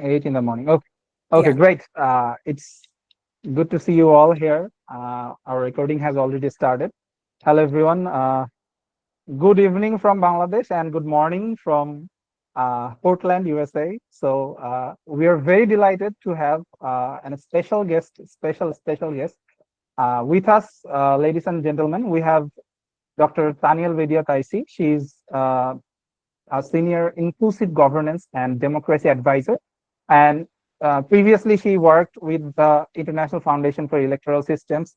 8 in the morning. Okay. Okay, Yeah. great. It's good to see you all here. Our recording has already started. Hello, everyone. Good evening from Bangladesh and good morning from Portland, USA. So we are very delighted to have a special guest, special guest with us, ladies and gentlemen. We have Dr. Tanyel Bedia Taysi. She's a senior inclusive governance and democracy advisor. And previously, she worked with the International Foundation for Electoral Systems,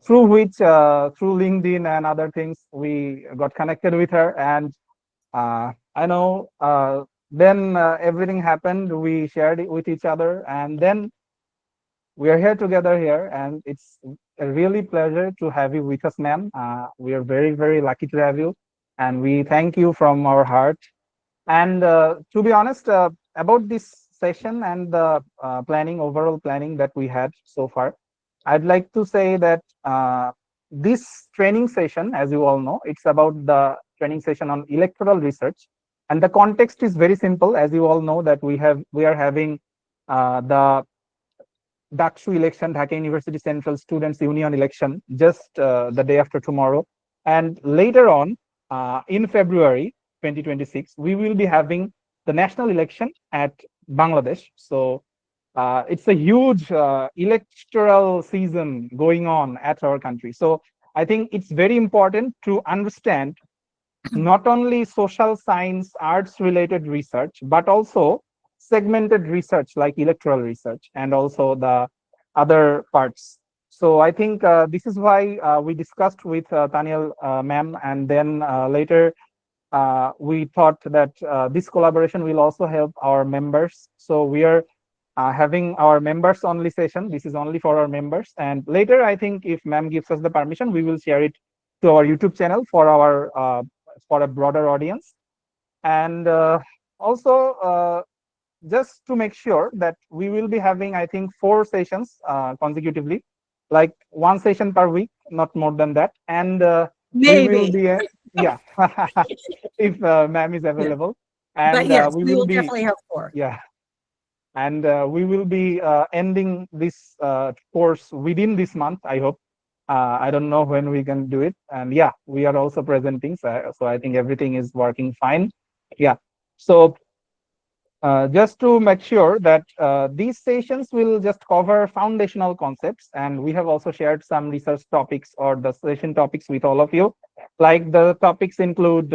through which, through LinkedIn and other things, we got connected with her. And I know then everything happened. We shared it with each other. And then we are here together here. And it's a really pleasure to have you with us, ma'am. We are very, very lucky to have you. And we thank you from our heart. And to be honest, about this session and the overall planning that we had so far, I'd like to say that this training session, as you all know, it's about the training session on electoral research. And the context is very simple, as you all know, that we are having the DUCSU election, Dhaka University Central Students Union election, just the day after tomorrow. And later on, in February 2026, we will be having the national election at Bangladesh. So it's a huge electoral season going on at our country. So I think it's very important to understand not only social science, arts related research, but also segmented research like electoral research and also the other parts. So I think this is why we discussed with Tanyel ma'am, and then later we thought that this collaboration will also help our members. So we are having our members only session. This is only for our members. And later, I think if ma'am gives us the permission, we will share it to our YouTube channel for a broader audience. And also, just to make sure that we will be having, I think, 4 sessions consecutively, like 1 session per week, not more than that. And we will Maybe. be, yeah, if ma'am is Yeah. available. But And yes, we we will will be, definitely have 4. yeah, and we will be ending this course within this month, I hope. I don't know when we can do it. And yeah, we are also presenting. So I think everything is working fine. Yeah. So just to make sure that these sessions will just cover foundational concepts, and we have also shared some research topics or the session topics with all of you. Like the topics include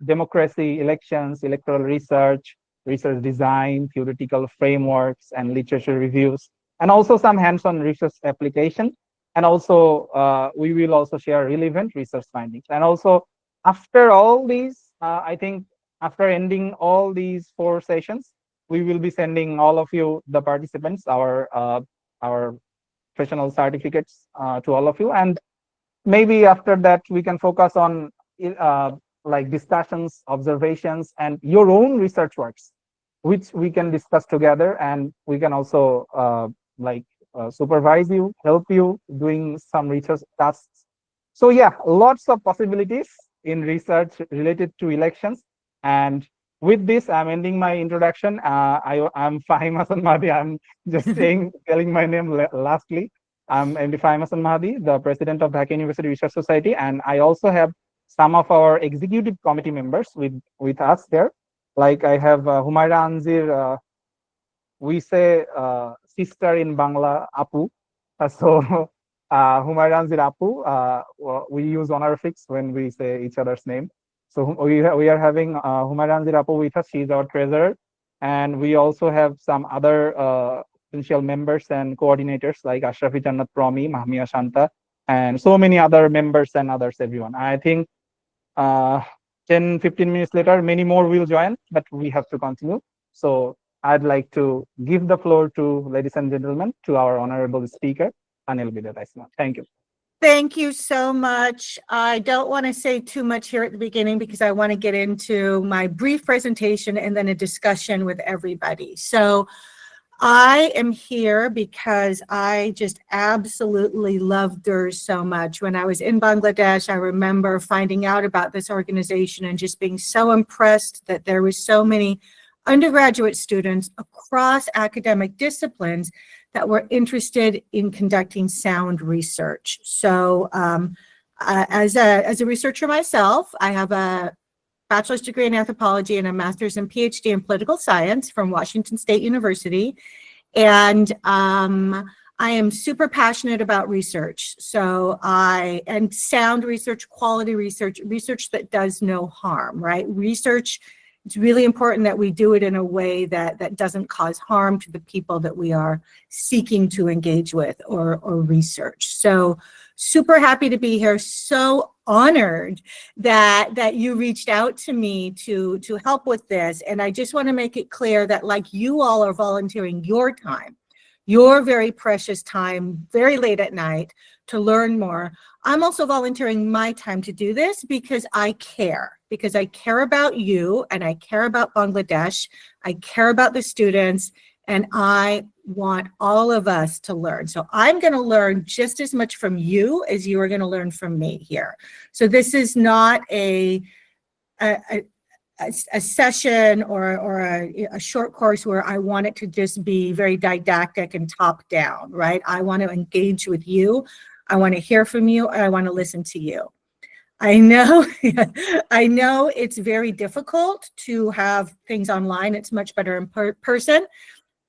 democracy, elections, electoral research, research design, theoretical frameworks, and literature reviews, and also some hands-on research application. And also, we will also share relevant research findings. And also, after all these, I think after ending all these 4 sessions, we will be sending all of you, the participants, our professional certificates to all of you. And maybe after that, we can focus on like discussions, observations, and your own research works, which we can discuss together, and we can also supervise you, help you doing some research tasks. So yeah, lots of possibilities in research related to elections. And with this, I'm ending my introduction. I'm Fahim Hassan Mahdi. I'm just telling my name lastly. I'm MD Fahim Hassan Mahdi, the president of Dhaka University Research Society, and I also have some of our executive committee members with us there. Like I have Humaira Anzir, we say sister in Bangla, Apu. So Humaira Anzir Apu, we use honorifics when we say each other's name. So we are having Humaira Anzir Apu with us. She's our treasurer. And we also have some other potential members and coordinators like Ashrafi Jannat Promi, Mahmia Shanta, and so many other members and others, everyone. I think 10, 15 minutes later, many more will join, but we have to continue. So I'd like to give the floor to, ladies and gentlemen, to our honorable speaker, Tanyel Bedia Taysi. Thank you. Thank you so much. I don't want to say too much here at the beginning because I want to get into my brief presentation and then a discussion with everybody. So I am here because I just absolutely love DURS so much. When I was in Bangladesh, I remember finding out about this organization and just being so impressed that there was so many undergraduate students across academic disciplines that were interested in conducting sound research. So as a researcher myself, I have a bachelor's degree in anthropology and a master's and PhD in political science from Washington State University. And I am super passionate about research. And sound research, quality research, research that does no harm, right? Research, it's really important that we do it in a way that doesn't cause harm to the people that we are seeking to engage with or research. So super happy to be here. So honored that you reached out to me to help with this. And I just want to make it clear that, like, you all are volunteering your time, your very precious time, very late at night, to learn more. I'm also volunteering my time to do this because I care about you, and I care about Bangladesh. I care about the students, and I want all of us to learn. So I'm going to learn just as much from you as you are going to learn from me here. So this is not a session or a short course where I want it to just be very didactic and top down, right? I want to engage with you. I want to hear from you, and I want to listen to you. I know, I know it's very difficult to have things online. It's much better in person.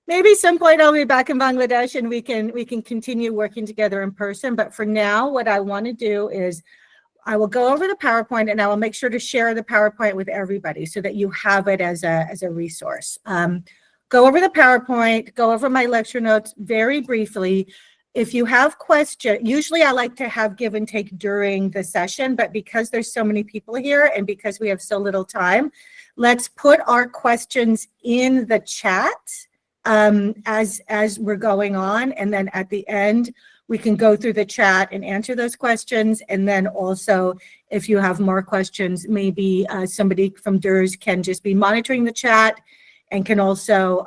Maybe some point I'll be back in Bangladesh and we can continue working together in person. But for now, what I want to do is I will go over the PowerPoint, and I will make sure to share the PowerPoint with everybody so that you have it as a resource. Go over the PowerPoint, go over my lecture notes very briefly. If you have questions, usually I like to have give and take during the session, but because there's so many people here and because we have so little time, let's put our questions in the chat as we're going on. And then at the end, we can go through the chat and answer those questions. And then also, if you have more questions, maybe somebody from DURS can just be monitoring the chat and can also,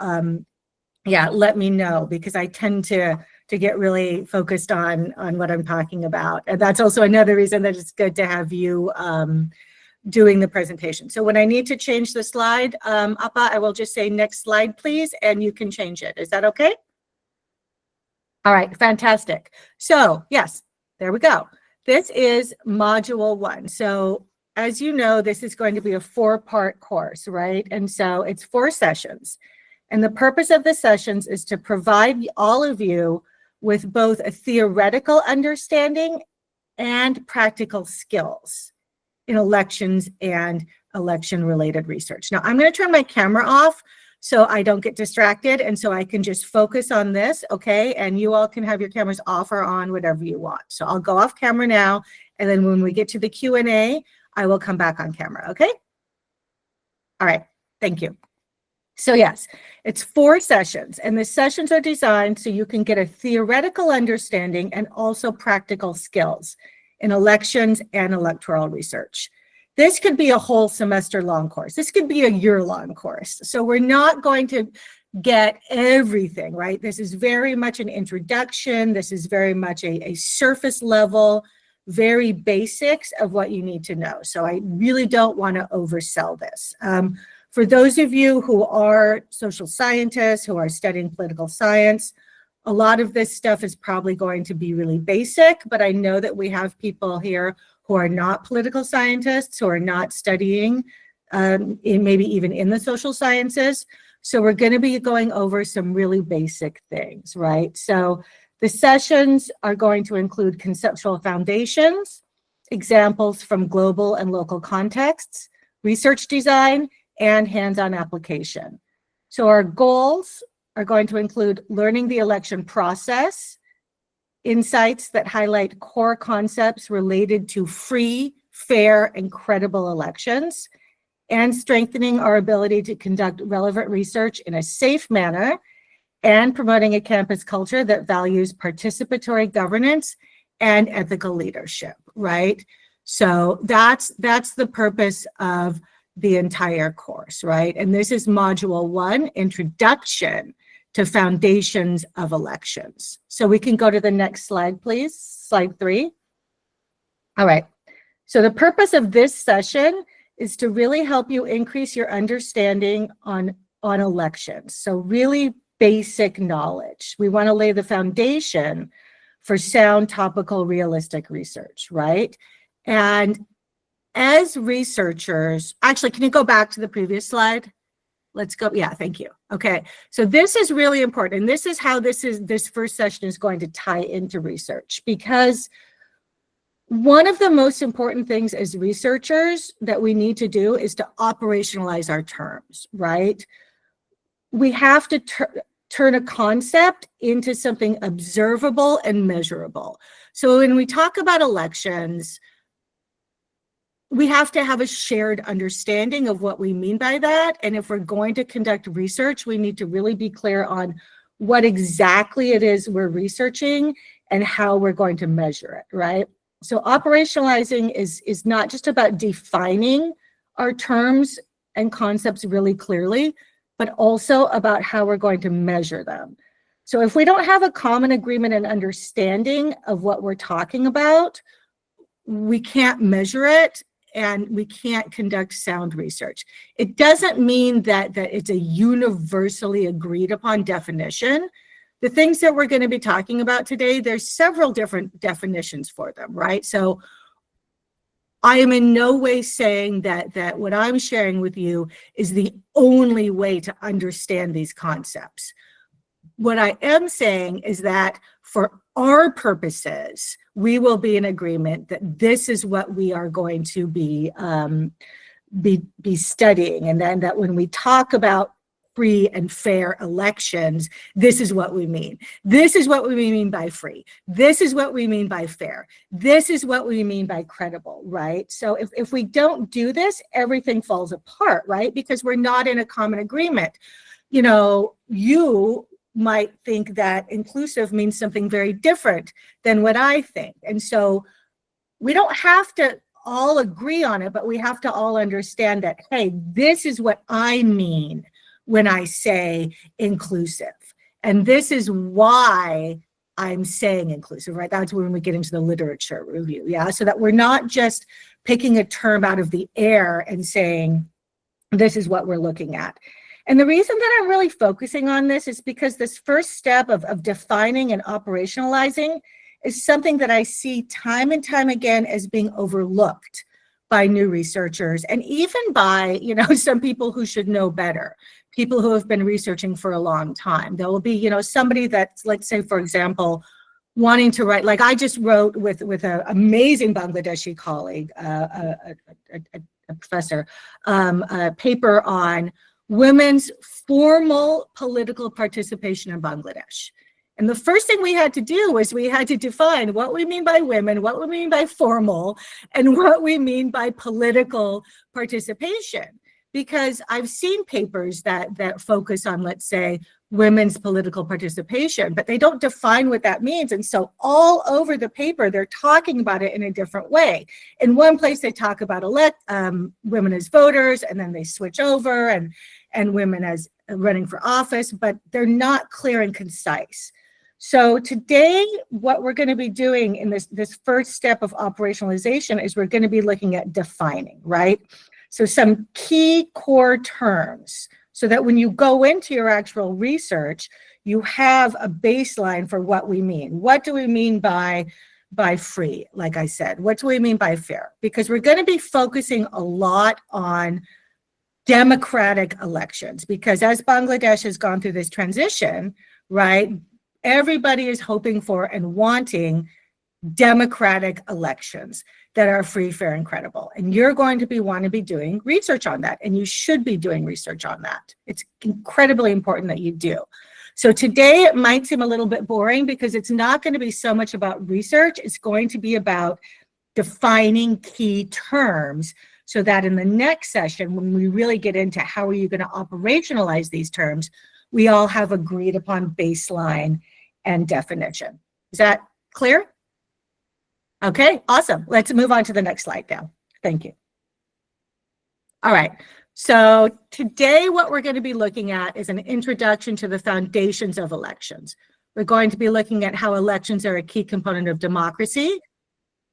let me know, because I tend to get really focused on what I'm talking about. And that's also another reason that it's good to have you doing the presentation. So when I need to change the slide, Appa, I will just say next slide, please, and you can change it. Is that okay? All right, fantastic. So yes, there we go. This is module 1. So as you know, this is going to be a 4-part course, right? And so it's 4 sessions. And the purpose of the sessions is to provide all of you with both a theoretical understanding and practical skills in elections and election-related research. Now, I'm going to turn my camera off so I don't get distracted, and so I can just focus on this, okay? And you all can have your cameras off or on, whatever you want. So I'll go off camera now, and then when we get to the Q&A, I will come back on camera, okay? All right, thank you. So yes, it's 4 sessions, and the sessions are designed so you can get a theoretical understanding and also practical skills in elections and electoral research. This could be a whole semester-long course. This could be a year-long course. So we're not going to get everything, right? This is very much an introduction. This is very much a surface level, very basics of what you need to know. So I really don't want to oversell this. For those of you who are social scientists, who are studying political science, a lot of this stuff is probably going to be really basic, but I know that we have people here who are not political scientists, who are not studying maybe even in the social sciences. So we're going to be going over some really basic things, right? So the sessions are going to include conceptual foundations, examples from global and local contexts, research design, and hands-on application. So our goals are going to include learning the election process, insights that highlight core concepts related to free, fair, and credible elections, and strengthening our ability to conduct relevant research in a safe manner, and promoting a campus culture that values participatory governance and ethical leadership, right? So that's the purpose of the entire course, right? And this is module 1, Introduction to Foundations of Elections. So we can go to the next slide, please. Slide 3. All right. So the purpose of this session is to really help you increase your understanding on on elections. So really basic knowledge. We want to lay the foundation for sound, topical, realistic research, right? And as researchers, actually, can you go back to the previous slide? Let's go. Yeah, thank you. Okay, so this is really important. And this is how this first session is going to tie into research, because one of the most important things as researchers that we need to do is to operationalize our terms, right? We have to turn a concept into something observable and measurable. So when we talk about elections, we have to have a shared understanding of what we mean by that. And if we're going to conduct research, we need to really be clear on what exactly it is we're researching and how we're going to measure it, right? So operationalizing is not just about defining our terms and concepts really clearly, but also about how we're going to measure them. So if we don't have a common agreement and understanding of what we're talking about, we can't measure it, and we can't conduct sound research. It doesn't mean that it's a universally agreed upon definition. The things that we're going to be talking about today, there's several different definitions for them, right? So I am in no way saying that what I'm sharing with you is the only way to understand these concepts. What I am saying is that for our purposes, we will be in agreement that this is what we are going to be studying, and then that when we talk about free and fair elections, this is what we mean. This is what we mean by free. This is what we mean by fair. This is what we mean by credible, right? So if we don't do this, everything falls apart, right? Because we're not in a common agreement. You know, you might think that inclusive means something very different than what I think. And so we don't have to all agree on it, but we have to all understand that, hey, this is what I mean when I say inclusive. And this is why I'm saying inclusive, right? That's when we get into the literature review, yeah? So that we're not just picking a term out of the air and saying, this is what we're looking at. And the reason that I'm really focusing on this is because this first step of defining and operationalizing is something that I see time and time again as being overlooked by new researchers, and even by, you know, some people who should know better, people who have been researching for a long time. There will be, you know, somebody that's, let's say, for example, wanting to write, like I just wrote with an amazing Bangladeshi colleague, a professor, a paper on women's formal political participation in Bangladesh. And the first thing we had to do was we had to define what we mean by women, what we mean by formal, and what we mean by political participation. Because I've seen papers that focus on, let's say, women's political participation, but they don't define what that means. And so all over the paper, they're talking about it in a different way. In one place, they talk about women as voters, and then they switch over and women as running for office, but they're not clear and concise. So today, what we're going to be doing in this first step of operationalization is we're going to be looking at defining, right? So some key core terms, so that when you go into your actual research, you have a baseline for what we mean. What do we mean by free, like I said? What do we mean by fair? Because we're going to be focusing a lot on democratic elections, because as Bangladesh has gone through this transition, right, everybody is hoping for and wanting democratic elections that are free, fair, and credible. And you're going to want to be doing research on that, and you should be doing research on that. It's incredibly important that you do. So today it might seem a little bit boring because it's not going to be so much about research. It's going to be about defining key terms, so that in the next session, when we really get into how are you going to operationalize these terms, we all have agreed upon baseline and definition. Is that clear? Okay, awesome. Let's move on to the next slide now. Thank you. All right, so today what we're going to be looking at is an introduction to the foundations of elections. We're going to be looking at how elections are a key component of democracy,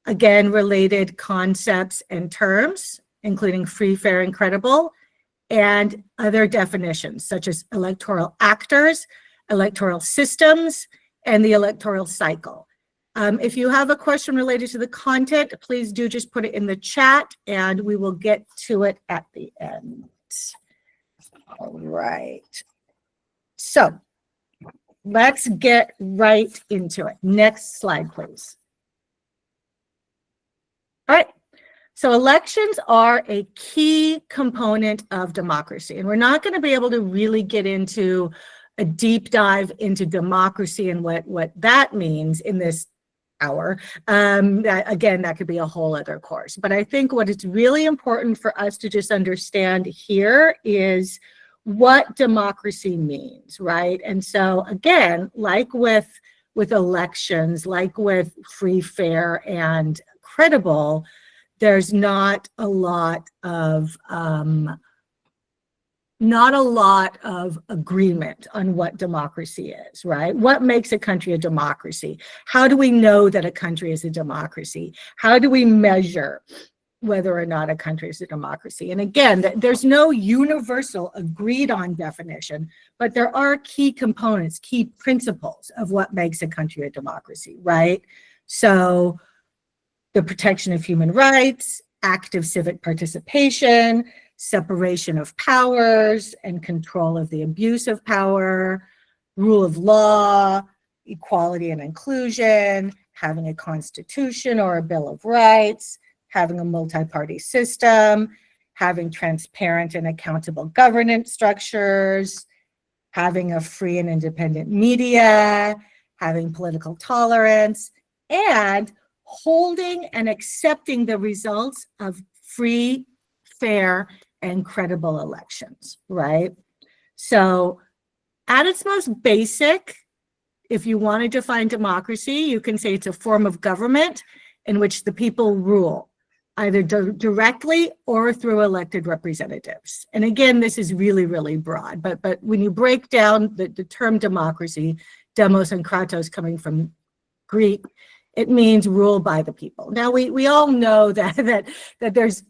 again, related concepts and terms, including free, fair, and credible, and other definitions such as electoral actors, electoral systems, and the electoral cycle. If you have a question related to the content, please do just put it in the chat and we will get to it at the end. All right. So let's get right into it. Next slide, please. All right. So elections are a key component of democracy, and we're not going to be able to really get into a deep dive into democracy and what that means in this hour. That could be a whole other course. But I think what is really important for us to just understand here is what democracy means, right? And so again, like with elections, like with free, fair, and credible, there's not a lot of agreement on what democracy is, right? What makes a country a democracy? How do we know that a country is a democracy? How do we measure whether or not a country is a democracy? And again, there's no universal agreed on definition, but there are key components, key principles of what makes a country a democracy, right? So the protection of human rights, active civic participation, separation of powers and control of the abuse of power, rule of law, equality and inclusion, having a constitution or a Bill of Rights, having a multi-party system, having transparent and accountable governance structures, having a free and independent media, having political tolerance, and holding and accepting the results of free, fair, and credible elections, right? So at its most basic, if you want to define democracy, you can say it's a form of government in which the people rule, either directly or through elected representatives. And again, this is really, really broad, but when you break down the term democracy, demos and kratos coming from Greek, it means rule by the people. Now, we all know that there's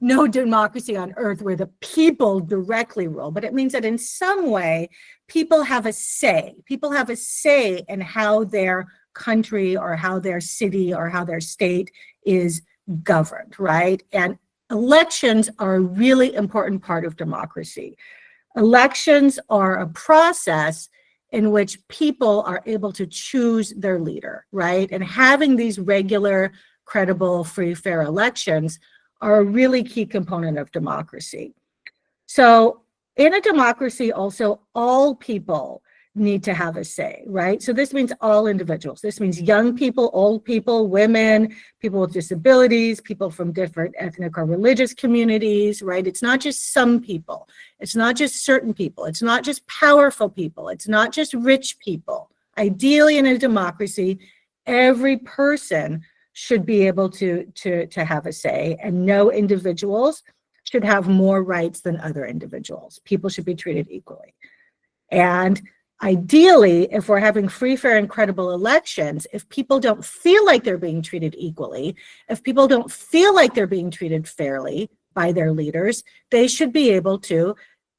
no democracy on earth where the people directly rule, but it means that in some way, people have a say. People have a say in how their country or how their city or how their state is governed, right? And elections are a really important part of democracy. Elections are a process in which people are able to choose their leader, right? And having these regular, credible, free, fair elections are a really key component of democracy. So in a democracy also, all people need to have a say, right? So this means all individuals. This means young people, old people, women, people with disabilities, people from different ethnic or religious communities, right? It's not just some people. It's not just certain people. It's not just powerful people. It's not just rich people. Ideally, in a democracy, every person should be able to have a say, and no individuals should have more rights than other individuals. People should be treated equally. And ideally, if we're having free, fair, and credible elections, if people don't feel like they're being treated equally, if people don't feel like they're being treated fairly by their leaders, they should be able to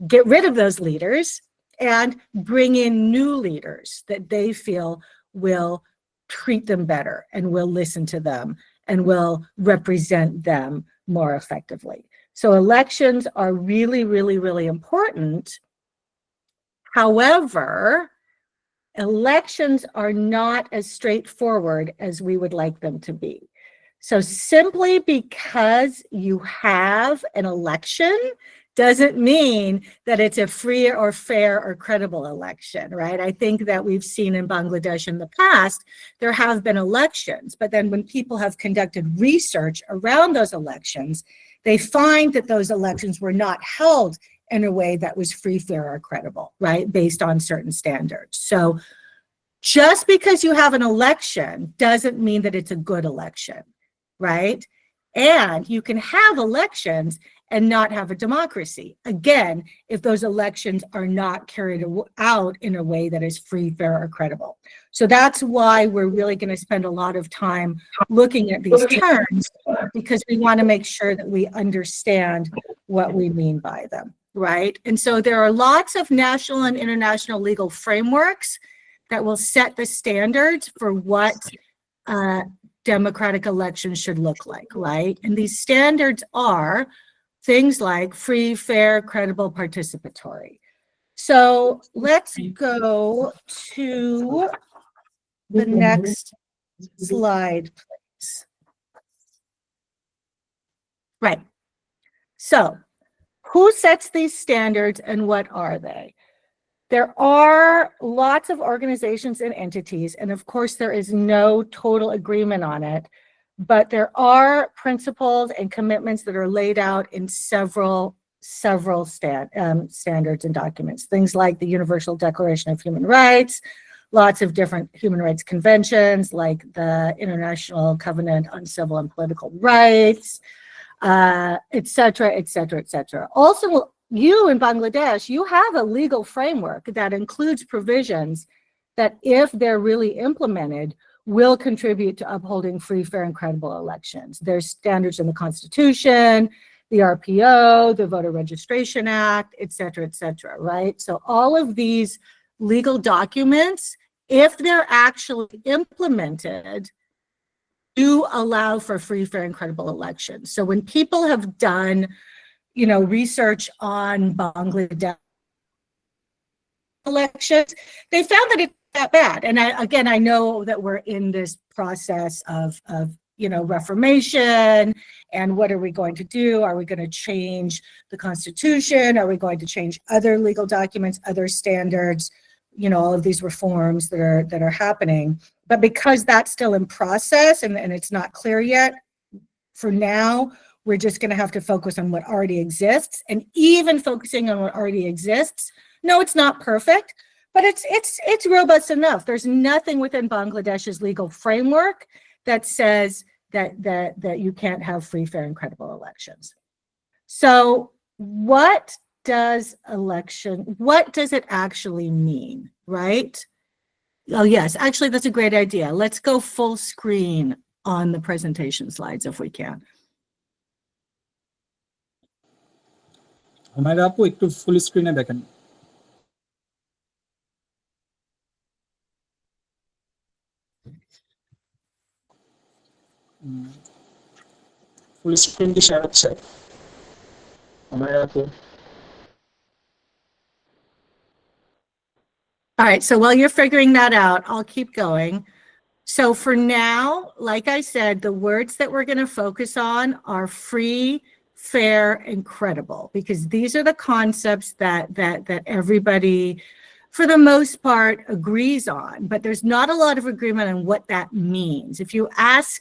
get rid of those leaders and bring in new leaders that they feel will treat them better and will listen to them and will represent them more effectively. So elections are really, really, really important. However, elections are not as straightforward as we would like them to be. So simply because you have an election doesn't mean that it's a free or fair or credible election, right? I think that we've seen in Bangladesh in the past, there have been elections, but then when people have conducted research around those elections, they find that those elections were not held in a way that was free, fair, or credible, right? Based on certain standards. So just because you have an election doesn't mean that it's a good election, right? And you can have elections and not have a democracy. Again, if those elections are not carried out in a way that is free, fair, or credible. So that's why we're really going to spend a lot of time looking at these terms, because we want to make sure that we understand what we mean by them. right? And so there are lots of national and international legal frameworks that will set the standards for what democratic elections should look like, right? And these standards are things like free, fair, credible, participatory. So let's go to the next slide, please. Right. So who sets these standards and what are they? There are lots of organizations and entities, and of course there is no total agreement on it, but there are principles and commitments that are laid out in several standards and documents. Things like the Universal Declaration of Human Rights, lots of different human rights conventions like the International Covenant on Civil and Political Rights, et cetera, et cetera, et cetera. Also, you in Bangladesh, you have a legal framework that includes provisions that, if they're really implemented, will contribute to upholding free, fair, and credible elections. There's standards in the Constitution, the RPO, the Voter Registration Act, et cetera, right? So all of these legal documents, if they're actually implemented, do allow for free, fair, and credible elections. So when people have done, research on Bangladesh elections, they found that it's that bad. And I know that we're in this process of reformation, and what are we going to do? Are we going to change the Constitution? Are we going to change other legal documents, other standards? All of these reforms that are happening. But because that's still in process and it's not clear yet, for now, we're just going to have to focus on what already exists. And even focusing on what already exists, no, it's not perfect, but it's robust enough. There's nothing within Bangladesh's legal framework that says that you can't have free, fair, and credible elections. So what does it actually mean, right? Oh, yes, actually, that's a great idea. Let's go full screen on the presentation slides if we can. Humaira আপু একটু ফুল স্ক্রিনে দেখেন। Full screen কি share হচ্ছে? Humaira আপু। All right, so while you're figuring that out, I'll keep going. So for now, like I said, the words that we're going to focus on are free, fair, and credible, because these are the concepts that everybody, for the most part, agrees on. But there's not a lot of agreement on what that means. If you ask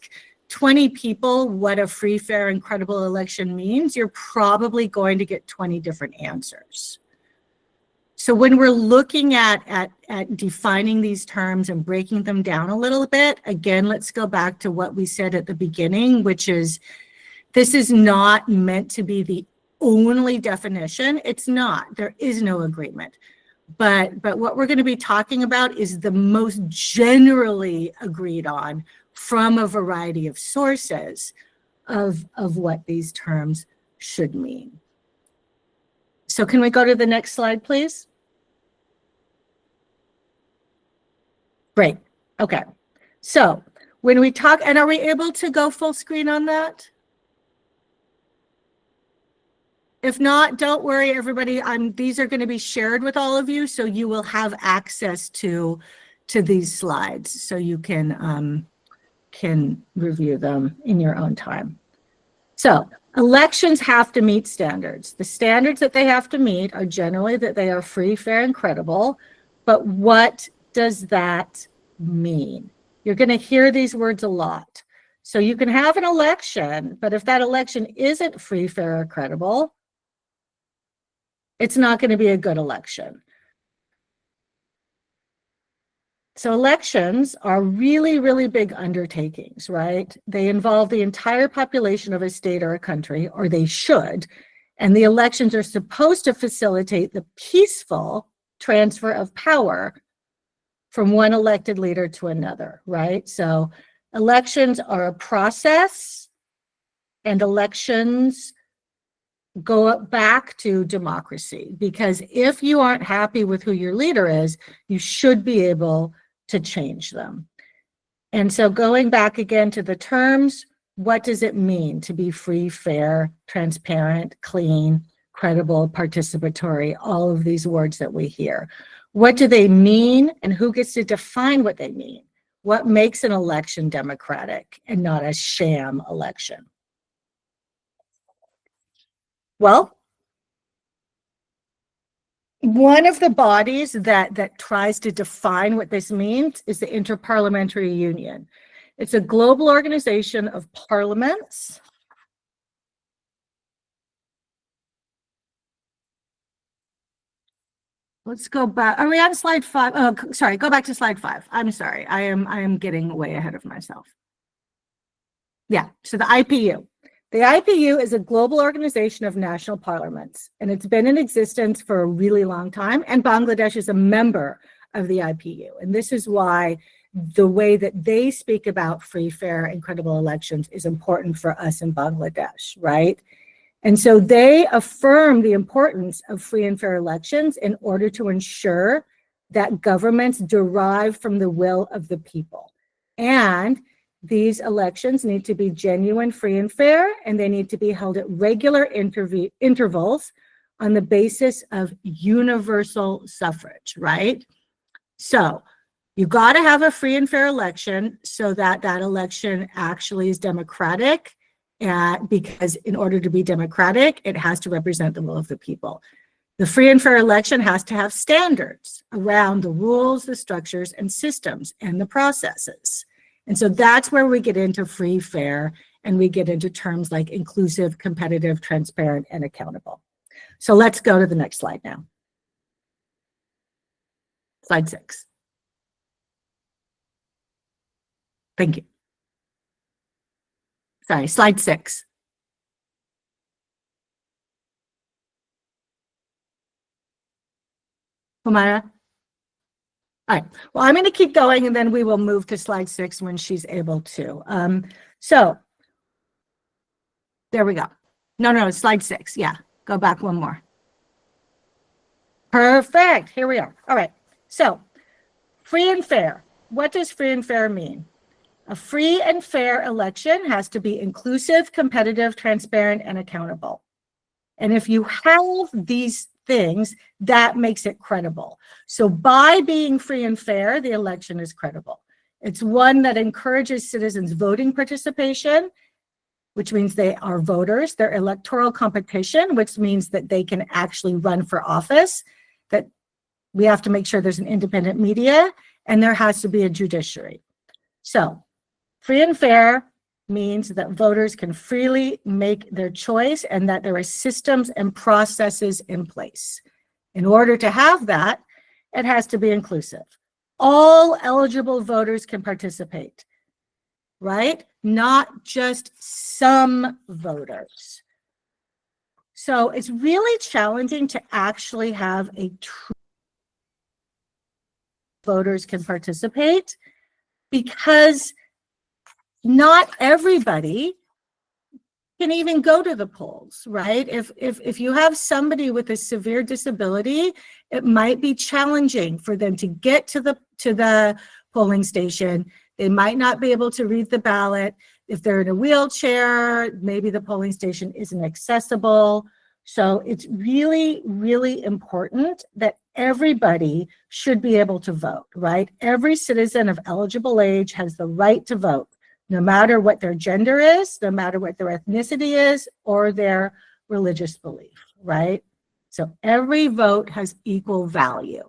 20 people what a free, fair, and credible election means, you're probably going to get 20 different answers. So when we're looking at defining these terms and breaking them down a little bit, again, let's go back to what we said at the beginning, which is this is not meant to be the only definition. It's not. There is no agreement. But what we're going to be talking about is the most generally agreed on from a variety of sources of what these terms should mean. So can we go to the next slide, please? Great. Okay. So when we talk, and are we able to go full screen on that? If not, don't worry, everybody. These are going to be shared with all of you, so you will have access to these slides, so you can review them in your own time. So elections have to meet standards. The standards that they have to meet are generally that they are free, fair, and credible. But what does that mean? You're going to hear these words a lot. So you can have an election, but if that election isn't free, fair, or credible, it's not going to be a good election. So elections are really, really big undertakings, right? They involve the entire population of a state or a country, or they should, and the elections are supposed to facilitate the peaceful transfer of power from one elected leader to another, right? So elections are a process, and elections go back to democracy, because if you aren't happy with who your leader is, you should be able to change them. And so going back again to the terms, what does it mean to be free, fair, transparent, clean, credible, participatory, all of these words that we hear? What do they mean, and who gets to define what they mean? What makes an election democratic and not a sham election? Well, one of the bodies that tries to define what this means is the Interparliamentary Union. It's a global organization of parliaments. Let's go back. Are we on slide 5? Oh, sorry, go back to slide 5. I'm sorry. I am getting way ahead of myself. Yeah, so the IPU. The IPU is a global organization of national parliaments, and it's been in existence for a really long time, and Bangladesh is a member of the IPU. And this is why the way that they speak about free, fair, and credible elections is important for us in Bangladesh, right? And so they affirm the importance of free and fair elections in order to ensure that governments derive from the will of the people. And these elections need to be genuine, free, and fair, and they need to be held at regular intervals on the basis of universal suffrage, right? So you got to have a free and fair election so that that election actually is democratic, because in order to be democratic, it has to represent the will of the people. The free and fair election has to have standards around the rules, the structures, and systems, and the processes. And so that's where we get into free, fair, and we get into terms like inclusive, competitive, transparent, and accountable. So let's go to the next slide now. Slide 6. Thank you. Sorry, slide 6. Humara? All right, well, I'm going to keep going, and then we will move to slide 6 when she's able to. So there we go. No, slide 6. Yeah, go back one more. Perfect. Here we are. All right. So free and fair. What does free and fair mean? A free and fair election has to be inclusive, competitive, transparent, and accountable. And if you have these things, that makes it credible. So by being free and fair, the election is credible. It's one that encourages citizens' voting participation, which means they are voters. Their electoral competition, which means that they can actually run for office, that we have to make sure there's an independent media, and there has to be a judiciary. So free and fair means that voters can freely make their choice and that there are systems and processes in place. In order to have that, it has to be inclusive. All eligible voters can participate, right? Not just some voters. So it's really challenging to actually have a true voters can participate, because not everybody can even go to the polls, right? If you have somebody with a severe disability, it might be challenging for them to get to the polling station. They might not be able to read the ballot. If they're in a wheelchair, maybe the polling station isn't accessible. So it's really, really important that everybody should be able to vote, right? Every citizen of eligible age has the right to vote, no matter what their gender is, no matter what their ethnicity is, or their religious belief, right? So every vote has equal value.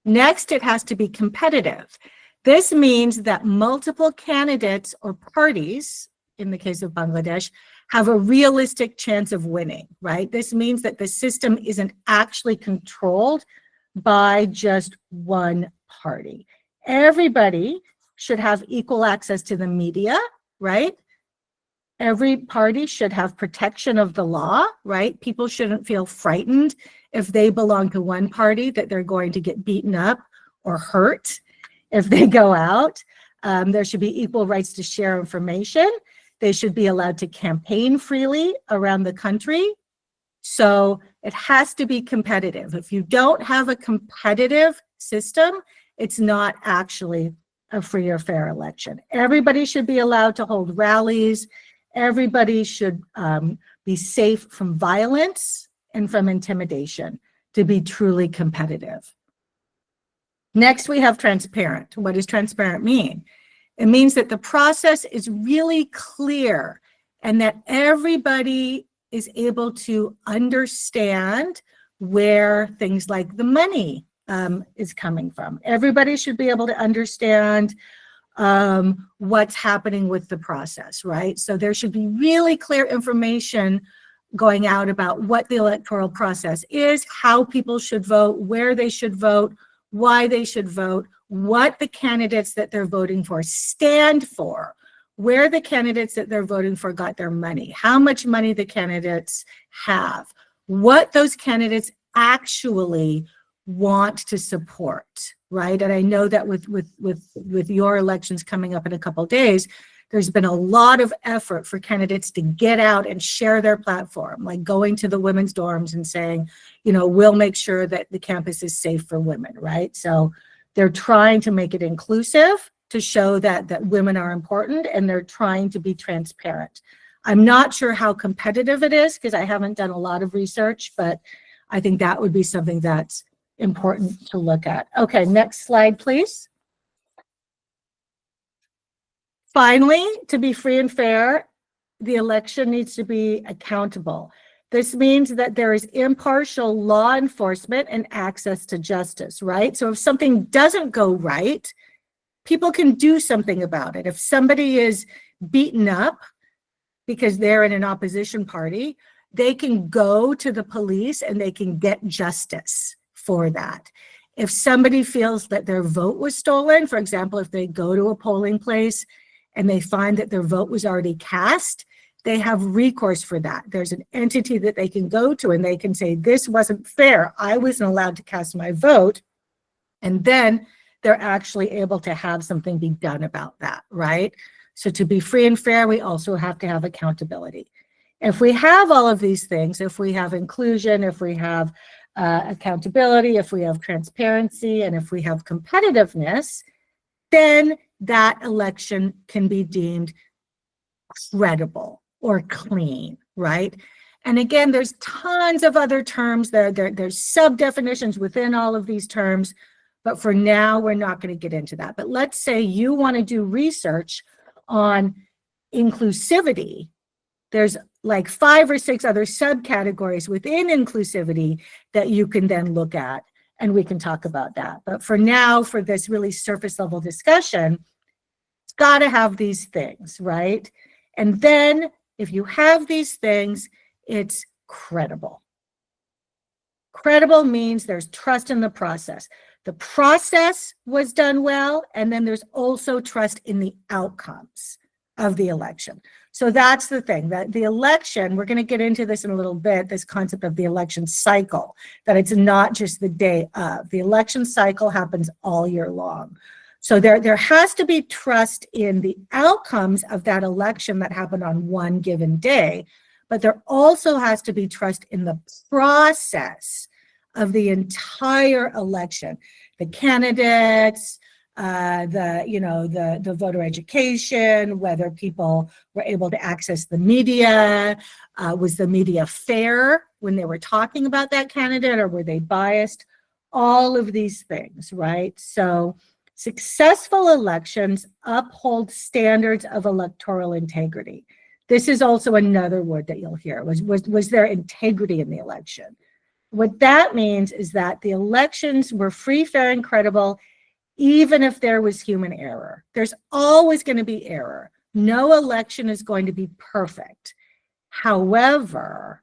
Next, it has to be competitive. This means that multiple candidates or parties, in the case of Bangladesh, have a realistic chance of winning, right? This means that the system isn't actually controlled by just one party. Everybody should have equal access to the media, right? Every party should have protection of the law, right? People shouldn't feel frightened if they belong to one party that they're going to get beaten up or hurt if they go out. There should be equal rights to share information. They should be allowed to campaign freely around the country, So it has to be competitive. If you don't have a competitive system, it's not actually a free or fair election. Everybody should be allowed to hold rallies. Everybody should be safe from violence and from intimidation to be truly competitive. Next, we have transparent. What does transparent mean? It means that the process is really clear and that everybody is able to understand where things like the money is coming from. Everybody should be able to understand what's happening with the process, right? So there should be really clear information going out about what the electoral process is, how people should vote, where they should vote, why they should vote, what the candidates that they're voting for stand for, where the candidates that they're voting for got their money, how much money the candidates have, what those candidates actually want to support, right? And I know that with your elections coming up in a couple of days, there's been a lot of effort for candidates to get out and share their platform, like going to the women's dorms and saying, you know, we'll make sure that the campus is safe for women, right? So they're trying to make it inclusive to show that women are important, and they're trying to be transparent. I'm not sure how competitive it is because I haven't done a lot of research, but I think that would be something that's important to look at. Okay, next slide, please. Finally, to be free and fair, the election needs to be accountable. This means that there is impartial law enforcement and access to justice, right? So if something doesn't go right, people can do something about it. If somebody is beaten up because they're in an opposition party, they can go to the police and they can get justice for that. If somebody feels that their vote was stolen, for example, if they go to a polling place and they find that their vote was already cast, they have recourse for that. There's an entity that they can go to and they can say, this wasn't fair. I wasn't allowed to cast my vote. And then they're actually able to have something be done about that, right? So to be free and fair, we also have to have accountability. If we have all of these things, if we have inclusion, if we have accountability, if we have transparency, and if we have competitiveness, then that election can be deemed credible or clean, right? And again, there's tons of other terms. There's sub-definitions within all of these terms, but for now, we're not going to get into that. But let's say you want to do research on inclusivity. There's like 5 or 6 other subcategories within inclusivity that you can then look at, and we can talk about that. But for now, for this really surface level discussion, it's got to have these things, right? And then if you have these things, it's credible. Credible means there's trust in the process. The process was done well, and then there's also trust in the outcomes of the election. So that's the thing, that the election, we're going to get into this in a little bit, this concept of the election cycle, that it's not just the day of. The election cycle happens all year long. So there has to be trust in the outcomes of that election that happened on one given day, but there also has to be trust in the process of the entire election, the candidates, the voter education, whether people were able to access the media, was the media fair when they were talking about that candidate, or were they biased? All of these things, right? So successful elections uphold standards of electoral integrity. This is also another word that you'll hear. Was there integrity in the election? What that means is that the elections were free, fair, and credible, even if there was human error. There's always going to be error. No election is going to be perfect. However,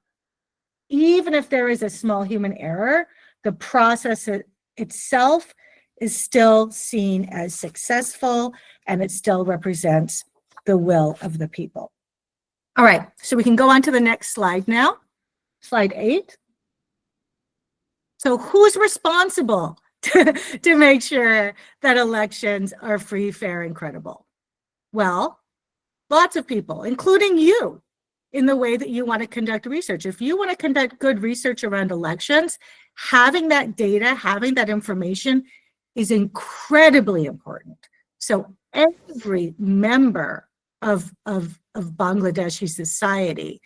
even if there is a small human error, the process itself is still seen as successful, and it still represents the will of the people. All right, so we can go on to the next slide now, slide 8. So who's responsible to make sure that elections are free, fair, and credible? Well, lots of people, including you. in the way that you want to conduct research. If you want to conduct good research around elections, having that data, having that information is incredibly important. So every member of Bangladeshi society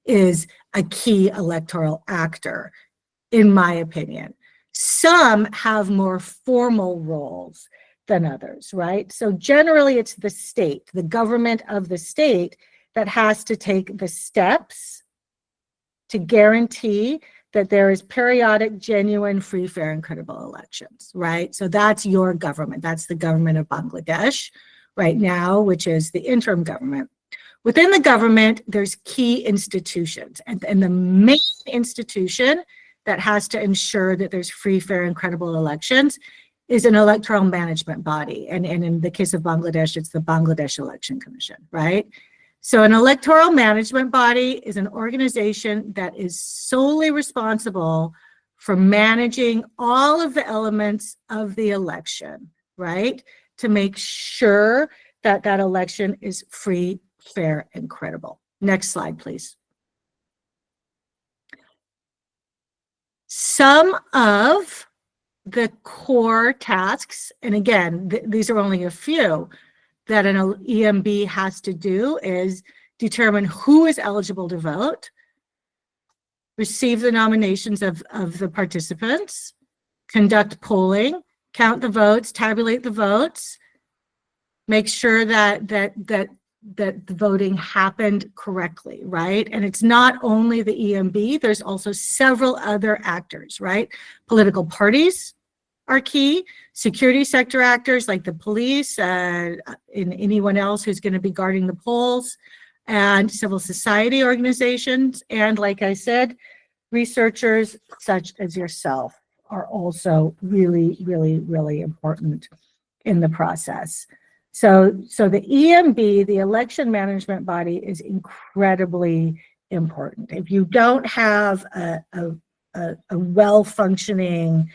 is a key electoral actor, in my opinion. Some have more formal roles than others, right? So generally it's the state, the government of the state, that has to take the steps to guarantee that there is periodic, genuine, free, fair, and credible elections, right? So that's your government. That's the government of Bangladesh right now, which is the interim government. Within the government, there's key institutions, and the main institution that has to ensure that there's free, fair, and credible elections is an electoral management body. And in the case of Bangladesh, it's the Bangladesh Election Commission, right? So an electoral management body is an organization that is solely responsible for managing all of the elements of the election, right? To make sure that that election is free, fair, and credible. Next slide, please. Some of the core tasks, and again, these are only a few, that an EMB has to do is determine who is eligible to vote, receive the nominations of the participants, conduct polling, count the votes, tabulate the votes, make sure that the voting happened correctly, right? And it's not only the EMB, there's also several other actors, right? Political parties are key, security sector actors like the police and anyone else who's going to be guarding the polls, and civil society organizations. And like I said, researchers such as yourself are also really, really, really important in the process. So the EMB, the election management body, is incredibly important. If you don't have a well-functioning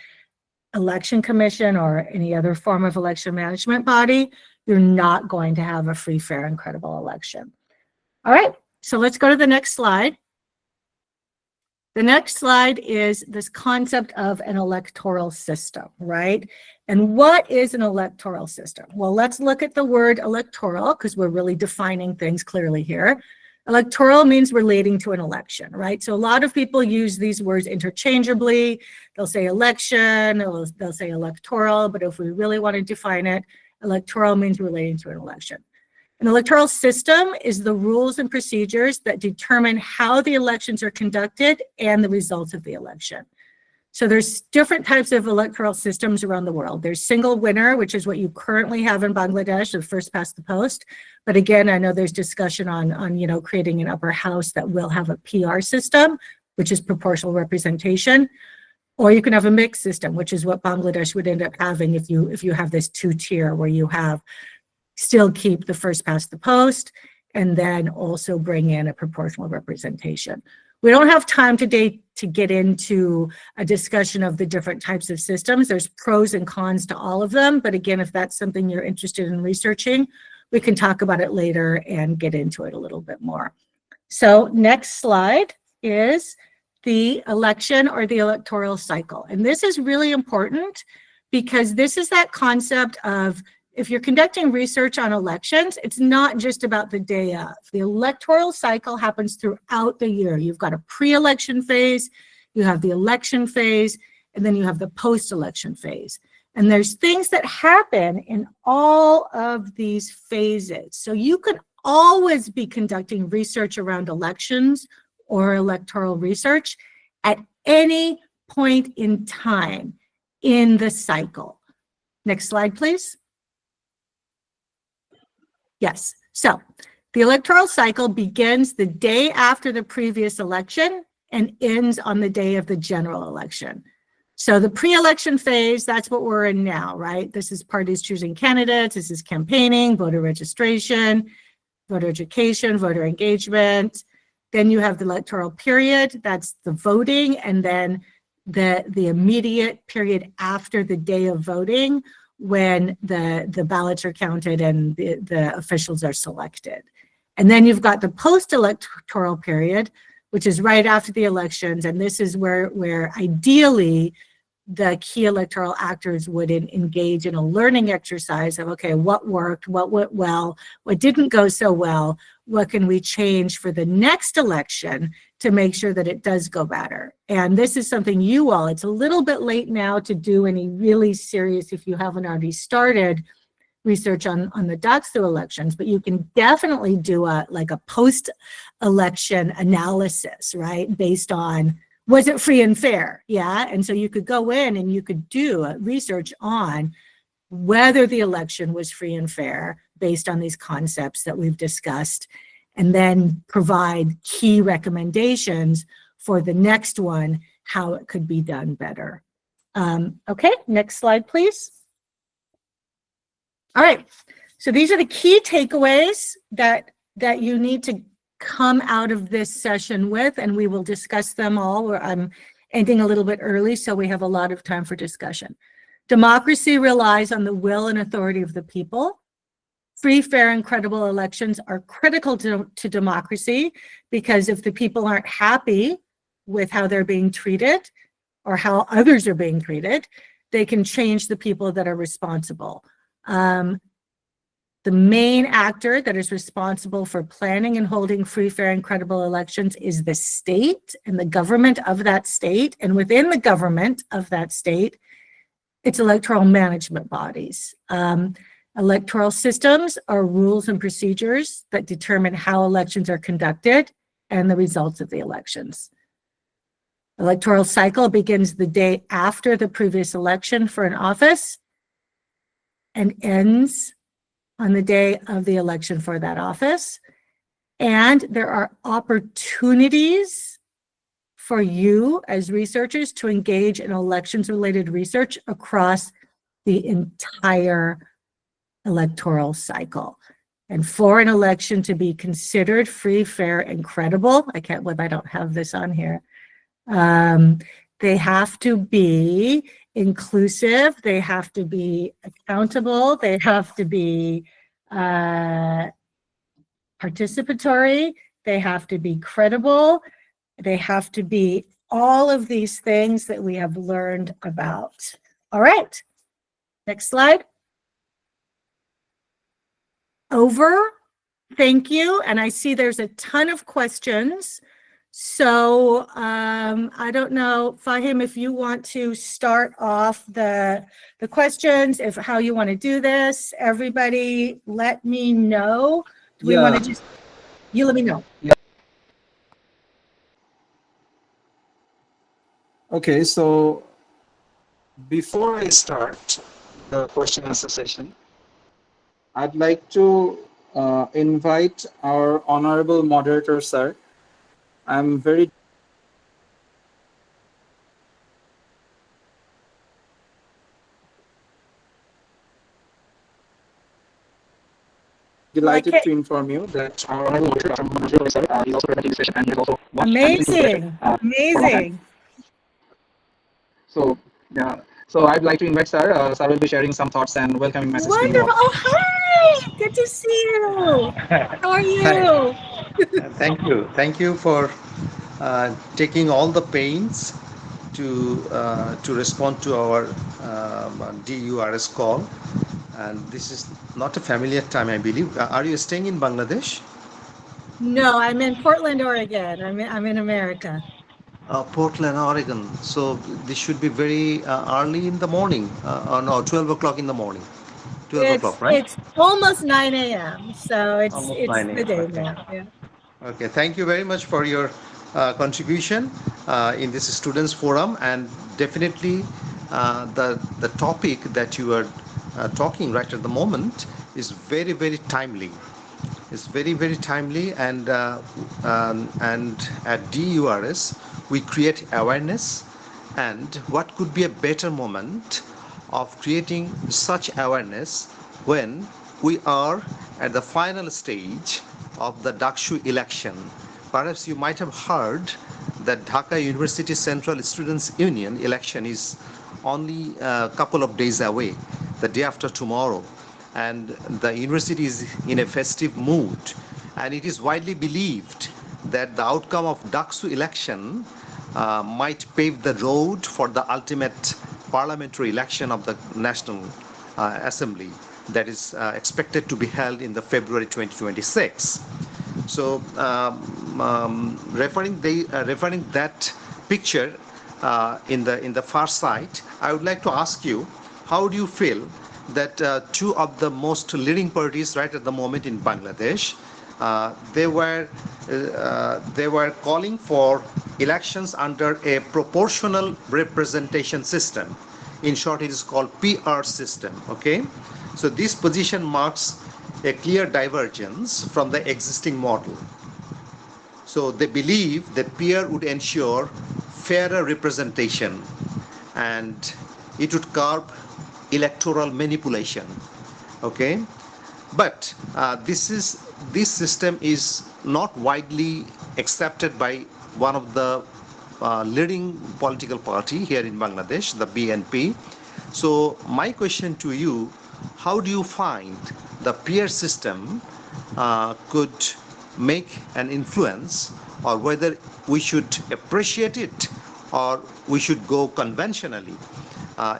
election commission or any other form of election management body, you're not going to have a free, fair, and credible election. All right, so let's go to the next slide. The next slide is this concept of an electoral system, right? And what is an electoral system? Well, let's look at the word electoral, because we're really defining things clearly here. Electoral means relating to an election, right? So a lot of people use these words interchangeably. They'll say election, they'll say electoral, but if we really want to define it, electoral means relating to an election. An electoral system is the rules and procedures that determine how the elections are conducted and the results of the election. So there's different types of electoral systems around the world. There's single winner, which is what you currently have in Bangladesh, the first past the post. But again, I know there's discussion on creating an upper house that will have a PR system, which is proportional representation. Or you can have a mixed system, which is what Bangladesh would end up having if you have this two-tier where you have still keep the first past the post and then also bring in a proportional representation. We don't have time today to get into a discussion of the different types of systems. There's pros and cons to all of them. But again, if that's something you're interested in researching, we can talk about it later and get into it a little bit more. So next slide is the election or the electoral cycle. And this is really important because this is that concept of, if you're conducting research on elections, it's not just about the day of. The electoral cycle happens throughout the year. You've got a pre-election phase, you have the election phase, and then you have the post-election phase. And there's things that happen in all of these phases. So you could always be conducting research around elections or electoral research at any point in time in the cycle. Next slide, please. Yes, so the electoral cycle begins the day after the previous election and ends on the day of the general election. So the pre-election phase, that's what we're in now, right? This is parties choosing candidates, this is campaigning, voter registration, voter education, voter engagement. Then you have the electoral period, that's the voting, and then the immediate period after the day of voting, when the ballots are counted and the officials are selected. And then you've got the post-electoral period, which is right after the elections. And this is where ideally the key electoral actors would engage in a learning exercise of, okay, what worked, what went well, what didn't go so well, what can we change for the next election to make sure that it does go better. And this is something you all, it's a little bit late now to do any really serious, if you haven't already started, research on the DUCSU elections, but you can definitely do a post-election analysis, right? Based on, was it free and fair? Yeah, and so you could go in and you could do research on whether the election was free and fair based on these concepts that we've discussed, and then provide key recommendations for the next one, how it could be done better. Okay, next slide, please. All right, so these are the key takeaways that you need to come out of this session with, and we will discuss them all. I'm ending a little bit early, so we have a lot of time for discussion. Democracy relies on the will and authority of the people. Free, fair, and credible elections are critical to democracy, because if the people aren't happy with how they're being treated or how others are being treated, they can change the people that are responsible. The main actor that is responsible for planning and holding free, fair, and credible elections is the state and the government of that state. And within the government of that state, it's electoral management bodies. Electoral systems are rules and procedures that determine how elections are conducted and the results of the elections. Electoral cycle begins the day after the previous election for an office and ends on the day of the election for that office. And there are opportunities for you as researchers to engage in elections-related research across the entire electoral cycle. And for an election to be considered free, fair, and credible, I can't believe I don't have this on here. They have to be inclusive, they have to be accountable, they have to be participatory, they have to be credible, they have to be all of these things that we have learned about. All right, next slide. Over, thank you. And I see there's a ton of questions. So I don't know, Fahim, if you want to start off the questions, if how you want to do this. Everybody, let me know. Do we want to just, you let me know. Yeah. Okay, so before I start the question answer session, I'd like to invite our honorable moderator, sir. I'm very delighted to inform you that our honorable moderator, Manjurul Karim, is also presenting this session, and he has also watched amazing, amazing. So yeah, so I'd like to invite sir. Sir will be sharing some thoughts and welcoming message to you all. Wonderful. Oh, hi. Good to see you. How are you? Thank you for taking all the pains to respond to our DURS call. And this is not a familiar time, I believe. Are you staying in Bangladesh? No, I'm in Portland, Oregon. I'm in America. Portland, Oregon. So this should be very early in the morning. No, 12 o'clock in the morning. 12 o'clock, right? It's almost 9 a.m. So it's the day okay. now. Yeah. Okay, thank you very much for your contribution in this students forum, and definitely the topic that you are talking right at the moment is very, very timely. It's very, very timely, and at DURS we create awareness, and what could be a better moment of creating such awareness when we are at the final stage of the DUCSU election. Perhaps you might have heard that Dhaka University Central Students Union election is only a couple of days away, the day after tomorrow, and the university is in a festive mood. And it is widely believed that the outcome of DUCSU election might pave the road for the ultimate parliamentary election of the National Assembly that is expected to be held in the February 2026. So referring that picture in the far side, I would like to ask you, how do you feel that two of the most leading parties right at the moment in Bangladesh, they were calling for elections under a proportional representation system. In short, it is called PR system. Okay, so this position marks a clear divergence from the existing model. So they believe that PR would ensure fairer representation and it would curb electoral manipulation. Okay, but this system is not widely accepted by one of the leading political party here in Bangladesh, the BNP. So my question to you, how do you find the peer system could make an influence, or whether we should appreciate it or we should go conventionally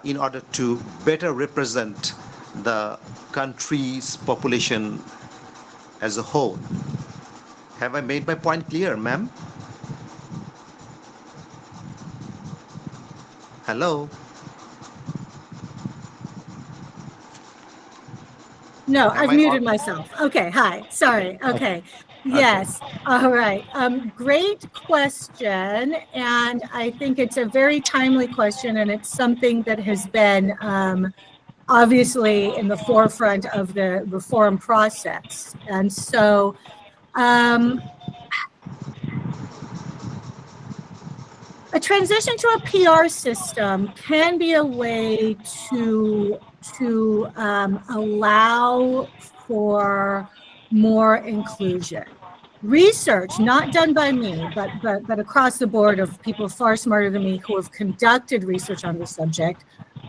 in order to better represent the country's population as a whole? Have I made my point clear, ma'am? Hello? No, Am I've I muted on? myself. Okay, hi, sorry, okay. Okay. Yes, all right. Great question, and I think it's a very timely question, and it's something that has been obviously in the forefront of the reform process. And so a transition to a PR system can be a way to allow for more inclusion. Research, not done by me, but across the board of people far smarter than me who have conducted research on the subject,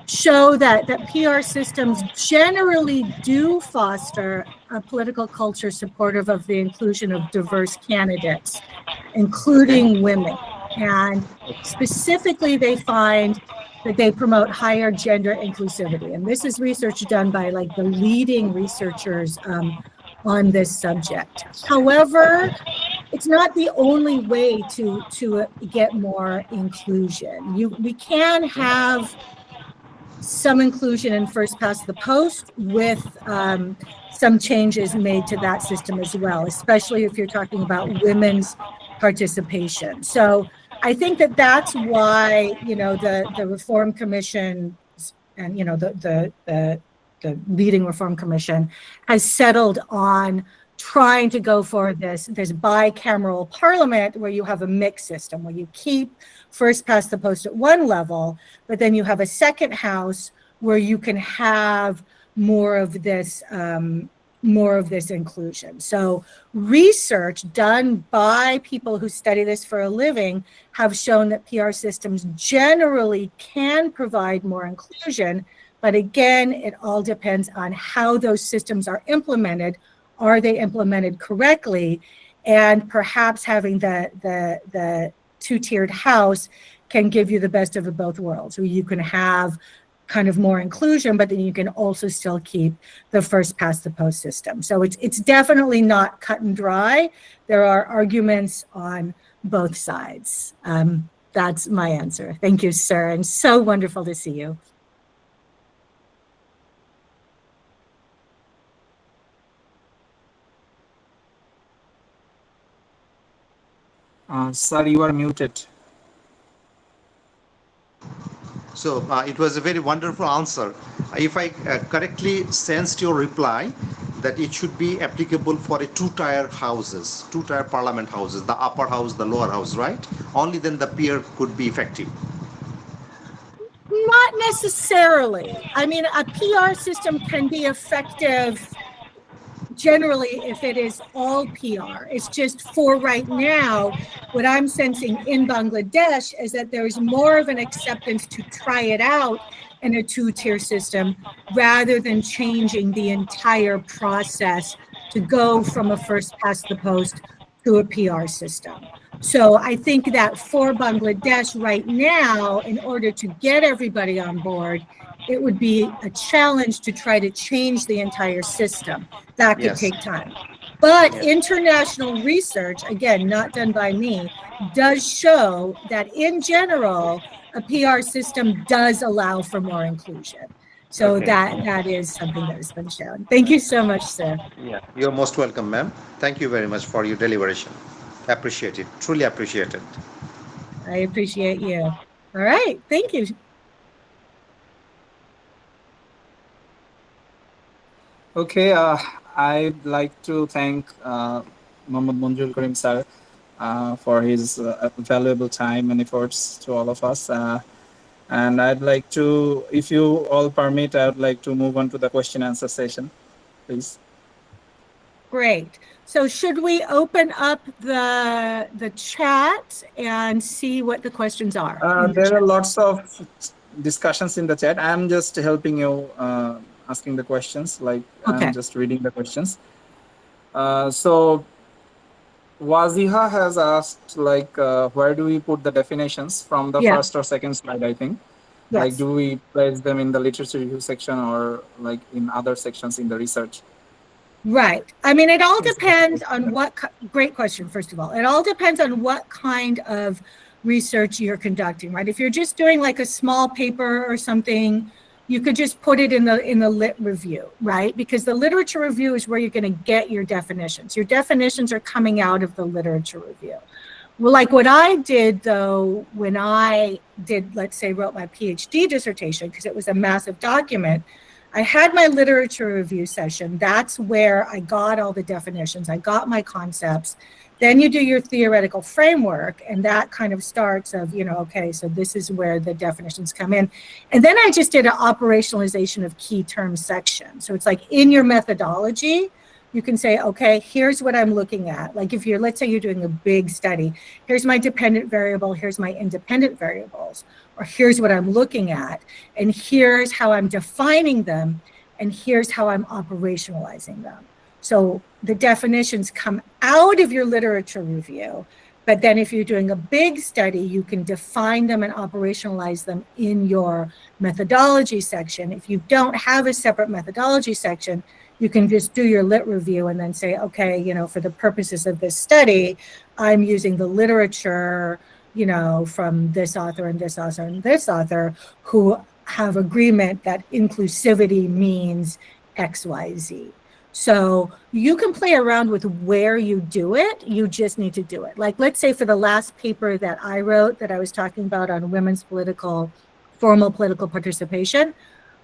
show that PR systems generally do foster a political culture supportive of the inclusion of diverse candidates, including women. And specifically, they find that they promote higher gender inclusivity. And this is research done by like the leading researchers on this subject. However, it's not the only way to get more inclusion. We can have some inclusion in first past the post with some changes made to that system as well, especially if you're talking about women's participation. So I think that that's why, you know, the Reform Commission and, you know, the leading Reform Commission has settled on trying to go for this bicameral parliament where you have a mixed system, where you keep first past the post at one level, but then you have a second house where you can have more of this inclusion. So research done by people who study this for a living have shown that PR systems generally can provide more inclusion, but again, it all depends on how those systems are implemented. Are they implemented correctly? And perhaps having the two-tiered house can give you the best of both worlds, where you can have kind of more inclusion, but then you can also still keep the first past the post system. So it's definitely not cut and dry. There are arguments on both sides. That's my answer. Thank you, sir, and so wonderful to see you. Sir, you are muted. So it was a very wonderful answer. If I correctly sensed your reply, that it should be applicable for a two-tier houses, two-tier parliament houses, the upper house, the lower house, right? Only then the peer could be effective. Not necessarily. I mean, a PR system can be effective generally if it is all PR. It's just for right now, what I'm sensing in Bangladesh is that there is more of an acceptance to try it out in a two-tier system rather than changing the entire process to go from a first past the post to a PR system. So I think that for Bangladesh right now, in order to get everybody on board, it would be a challenge to try to change the entire system. That could Yes. take time. But Yes. international research, again, not done by me, does show that in general, a PR system does allow for more inclusion. So Okay. that is something that has been shown. Thank you so much, sir. Yeah. You're most welcome, ma'am. Thank you very much for your deliberation. Appreciate it. Truly appreciate it. I appreciate you. All right. Thank you. Okay, I'd like to thank Mohammad Manjurul Karim sir for his valuable time and efforts to all of us. And I'd like to, if you all permit, I'd like to move on to the question answer session, please. Great. So should we open up the chat and see what the questions are? There are lots of discussions in the chat. I'm just helping you asking the questions, like Okay. I'm just reading the questions. So Waziha has asked, like, where do we put the definitions from the Yeah. first or second slide, I think? Like, Yes. do we place them in the literature review section or like in other sections in the research? Right. I mean, it all Yes. depends on what, great question, first of all. It all depends on what kind of research you're conducting, right? If you're just doing like a small paper or something, you could just put it in the lit review, right? Because the literature review is where you're going to get your definitions. Your definitions are coming out of the literature review. Well, like what I did though, when I did, let's say, wrote my PhD dissertation, because it was a massive document, I had my literature review session. That's where I got all the definitions. I got my concepts. Then you do your theoretical framework, and that kind of starts of, you know, okay, so this is where the definitions come in. And then I just did an operationalization of key terms section. So it's like in your methodology, you can say, okay, here's what I'm looking at. Like if you're, let's say you're doing a big study, here's my dependent variable, here's my independent variables, or here's what I'm looking at, and here's how I'm defining them, and here's how I'm operationalizing them. So the definitions come out of your literature review, but then if you're doing a big study, you can define them and operationalize them in your methodology section. If you don't have a separate methodology section, you can just do your lit review and then say, okay, you know, for the purposes of this study, I'm using the literature, you know, from this author and this author and this author who have agreement that inclusivity means X, Y, Z. So you can play around with where you do it. You just need to do it. Like, let's say for the last paper that I wrote that I was talking about on women's formal political participation,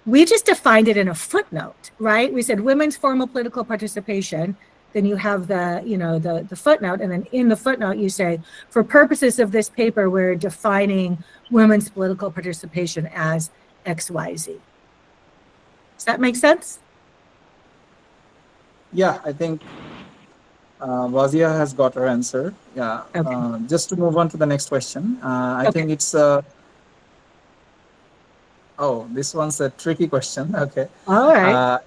we just defined it in a footnote, right? We said women's formal political participation. Then you have the, you know, the footnote, and then in the footnote you say, for purposes of this paper, we're defining women's political participation as X, Y, Z. Does that make sense? Yeah, I think Wazia has got her answer. Yeah. Okay. Just to move on to the next question, I think it's oh, this one's a tricky question. Okay. All right.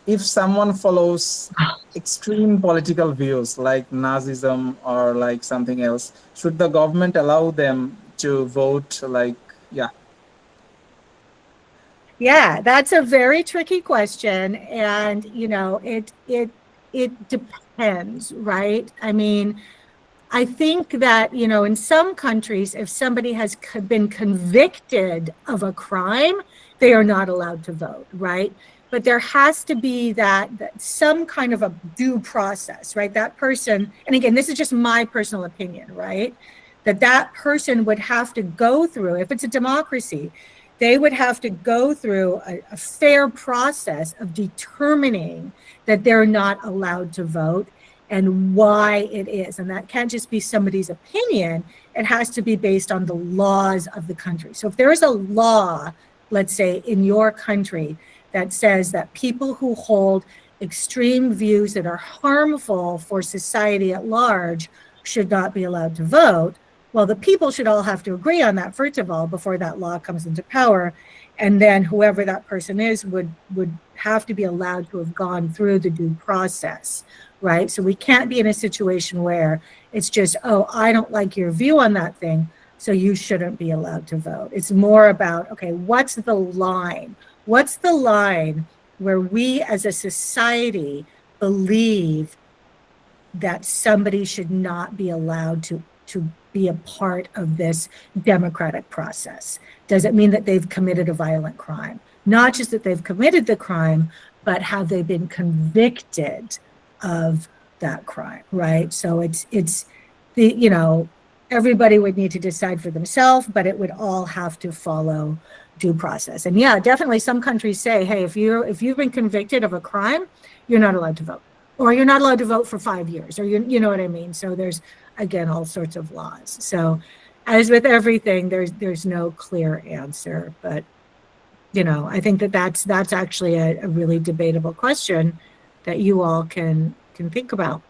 If someone follows extreme political views like Nazism or like something else, should the government allow them to vote? Like, yeah. Yeah, that's a very tricky question. And, you know, it depends, right? I mean, I think that, you know, in some countries, if somebody has been convicted of a crime, they are not allowed to vote, right? But there has to be that some kind of a due process, right? That person, and again, this is just my personal opinion, right? That person would have to go through, if it's a democracy, they would have to go through a fair process of determining that they're not allowed to vote and why it is. And that can't just be somebody's opinion. It has to be based on the laws of the country. So if there is a law, let's say in your country, that says that people who hold extreme views that are harmful for society at large should not be allowed to vote, well, the people should all have to agree on that, first of all, before that law comes into power. And then whoever that person is would have to be allowed to have gone through the due process, right? So we can't be in a situation where it's just, oh, I don't like your view on that thing, so you shouldn't be allowed to vote. It's more about, okay, what's the line? What's the line where we as a society believe that somebody should not be allowed to be a part of this democratic process? Does it mean that they've committed a violent crime? Not just that they've committed the crime, but have they been convicted of that crime, right? So it's the, you know, everybody would need to decide for themselves, but it would all have to follow due process. And yeah, definitely some countries say, hey, if you've been convicted of a crime, you're not allowed to vote, or you're not allowed to vote for 5 years, or you know what I mean? So there's, again, all sorts of laws. So as with everything, there's no clear answer, but you know, I think that's actually a really debatable question that you all can think about.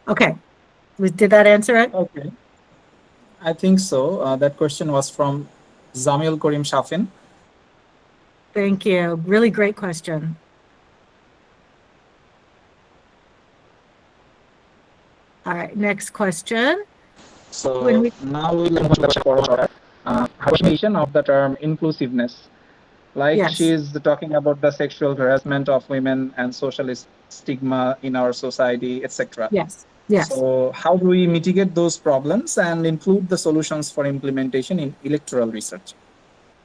Okay, did that answer it? Okay, I think so. That question was from Tanyel Karim Shafin. Thank you. Really great question. All right, next question. So When we- now we'll move to the question of the term inclusiveness. Like Yes. she's talking about the sexual harassment of women and social stigma in our society, etc. Yes, yes. So how do we mitigate those problems and include the solutions for implementation in electoral research?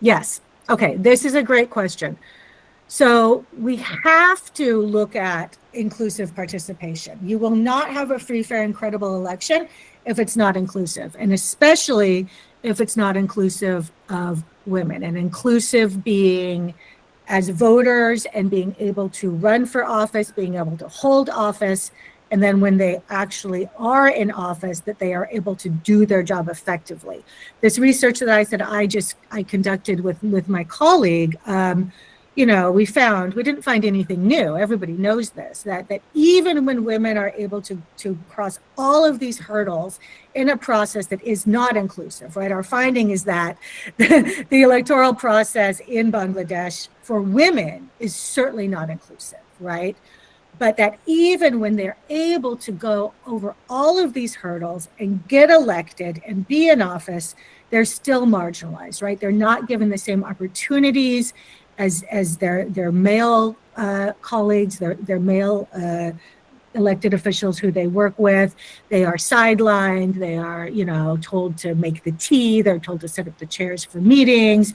Yes. Okay, this is a great question. So we have to look at inclusive participation. You will not have a free, fair, and credible election if it's not inclusive, and especially if it's not inclusive of women, and inclusive being as voters and being able to run for office, being able to hold office, and then when they actually are in office, that they are able to do their job effectively. This research that I said I conducted with my colleague, you know, we didn't find anything new. Everybody knows this, that even when women are able to cross all of these hurdles in a process that is not inclusive, right? Our finding is that the electoral process in Bangladesh for women is certainly not inclusive, right? But that even when they're able to go over all of these hurdles and get elected and be in office, they're still marginalized, right? They're not given the same opportunities as their male colleagues, their male elected officials who they work with. They are sidelined. They are, you know, told to make the tea. They're told to set up the chairs for meetings.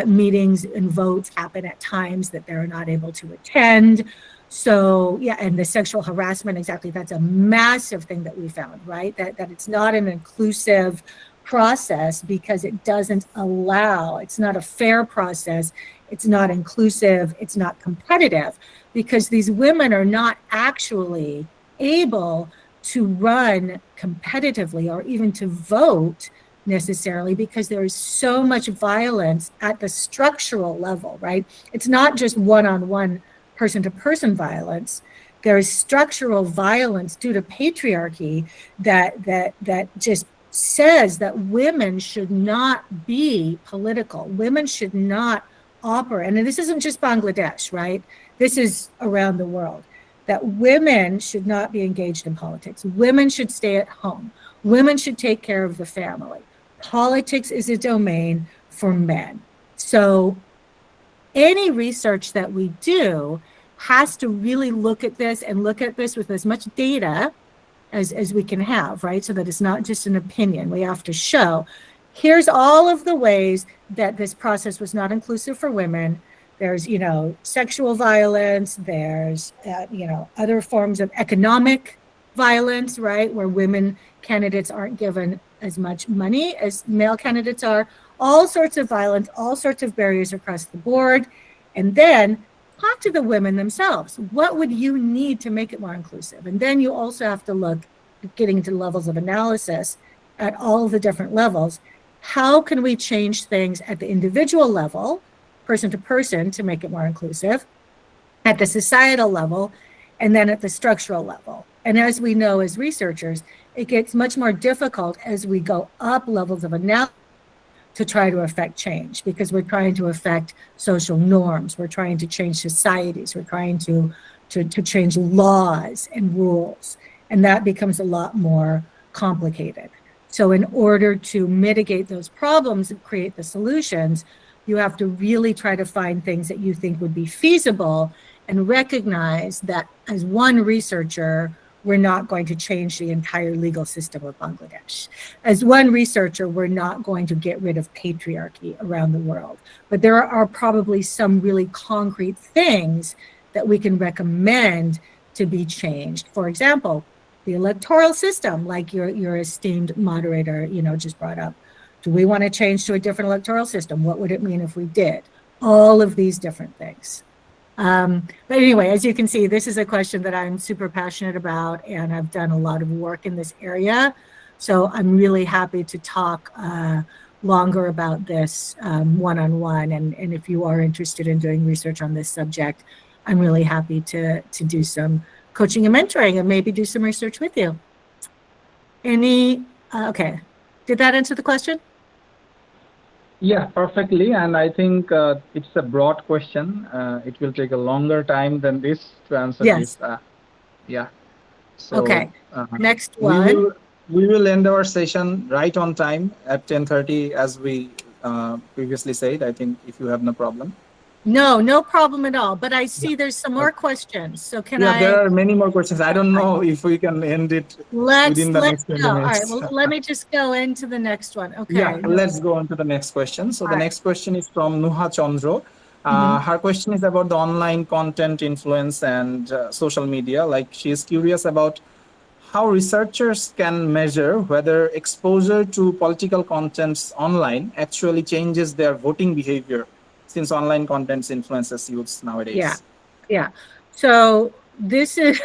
Meetings and votes happen at times that they're not able to attend. So yeah, and the sexual harassment, exactly, that's a massive thing that we found, right? That it's not an inclusive process because it doesn't allow, it's not a fair process, it's not inclusive, it's not competitive, because these women are not actually able to run competitively or even to vote necessarily, because there is so much violence at the structural level, right? It's not just one-on-one person-to-person violence. There is structural violence due to patriarchy that just says that women should not be political. Women should not operate. And this isn't just Bangladesh, right? This is around the world. That women should not be engaged in politics. Women should stay at home. Women should take care of the family. Politics is a domain for men. So any research that we do has to really look at this and look at this with as much data as we can have, right? So that it's not just an opinion. We have to show, here's all of the ways that this process was not inclusive for women. There's, you know, sexual violence, there's, you know, other forms of economic violence, right? Where women candidates aren't given as much money as male candidates are, all sorts of violence, all sorts of barriers across the board. And then talk to the women themselves. What would you need to make it more inclusive? And then you also have to look at getting into levels of analysis at all of the different levels. How can we change things at the individual level, person to person, to make it more inclusive, at the societal level, and then at the structural level? And as we know as researchers, it gets much more difficult as we go up levels of analysis to try to affect change, because we're trying to affect social norms. We're trying to change societies. We're trying to change laws and rules. And that becomes a lot more complicated. So in order to mitigate those problems and create the solutions, you have to really try to find things that you think would be feasible and recognize that as one researcher, we're not going to change the entire legal system of Bangladesh. As one researcher, we're not going to get rid of patriarchy around the world. But there are probably some really concrete things that we can recommend to be changed. For example, the electoral system, like your esteemed moderator, just brought up. Do we want to change to a different electoral system? What would it mean if we did? All of these different things. But anyway, as you can see, this is a question that I'm super passionate about, and I've done a lot of work in this area. So I'm really happy to talk longer about this one-on-one. And if you are interested in doing research on this subject, I'm really happy to do some coaching and mentoring and maybe do some research with you. Okay, did that answer the question? Yeah, perfectly. And I think it's a broad question. It will take a longer time than this to answer Yes. this. Yeah. So, okay, next one. We will end our session right on time at 10:30, as we previously said. I think if you have no problem. No problem at all. But I see there's some more questions. So there are many more questions. I don't know if we can end it within the next 20 go. minutes. All right, well, let me just go into the next one. Okay. Yeah, let's go on to the next question. So the next question is from Nuha Chandro. Her question is about the online content influence and social media. Like, she is curious about how researchers can measure whether exposure to political contents online actually changes their voting behavior, since online contents influences youths nowadays. Yeah. So this is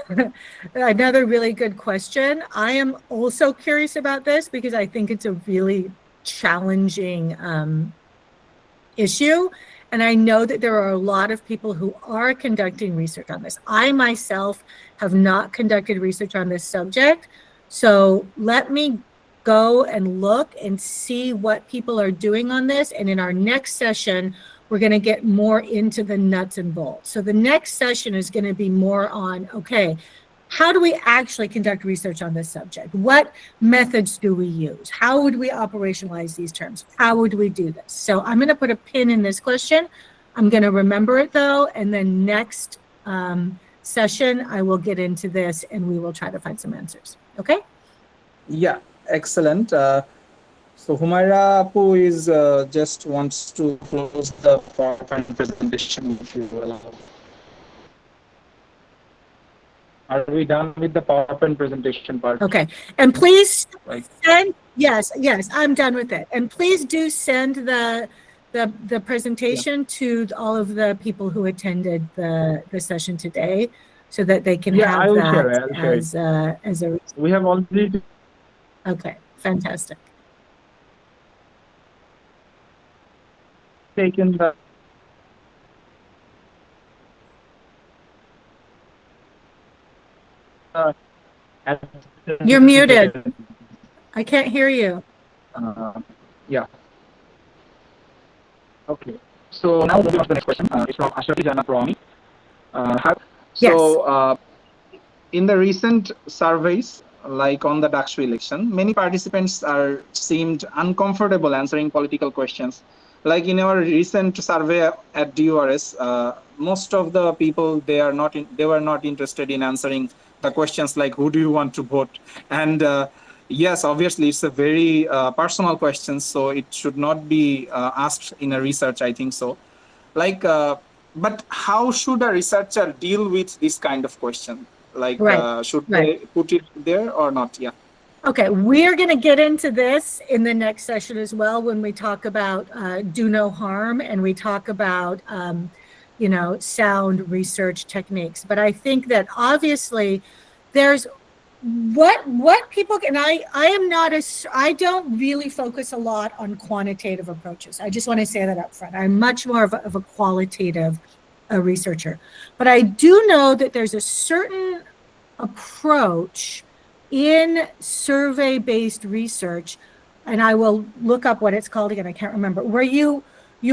another really good question. I am also curious about this because I think it's a really challenging issue. And I know that there are a lot of people who are conducting research on this. I myself have not conducted research on this subject. So let me go and look and see what people are doing on this. And in our next session, we're going to get more into the nuts and bolts. So the next session is going to be more on, okay, how do we actually conduct research on this subject? What methods do we use? How would we operationalize these terms? How would we do this? So I'm going to put a pin in this question. I'm going to remember it though. And then next session, I will get into this and we will try to find some answers. Okay? Yeah, excellent. So Humaira Apu is just wants to close the PowerPoint presentation, if you allow. Are we done with the PowerPoint presentation part? Okay, and please send, yes, I'm done with it. And please do send the presentation to all of the people who attended the session today, so that they can have that as a. We have already. Okay, fantastic. Taken the. You're muted. I can't hear you. Yeah. Okay. So now moving on to the next question. It's from Ashwati Jana Prawani. So in the recent surveys, like on the DUCSU election, many participants seemed uncomfortable answering political questions. Like in our recent survey at DURS, most of the people, they were not interested in answering the questions like, who do you want to vote? And yes, obviously it's a very personal question, so it should not be asked in a research, I think so. Like, but how should a researcher deal with this kind of question? Like, should they put it there or not? Yeah. Okay, we're going to get into this in the next session as well when we talk about do no harm and we talk about, sound research techniques. But I think that obviously there's what people can, I don't really focus a lot on quantitative approaches. I just want to say that up front. I'm much more of a qualitative researcher. But I do know that there's a certain approach in survey-based research and I will look up what it's called again, I can't remember, where you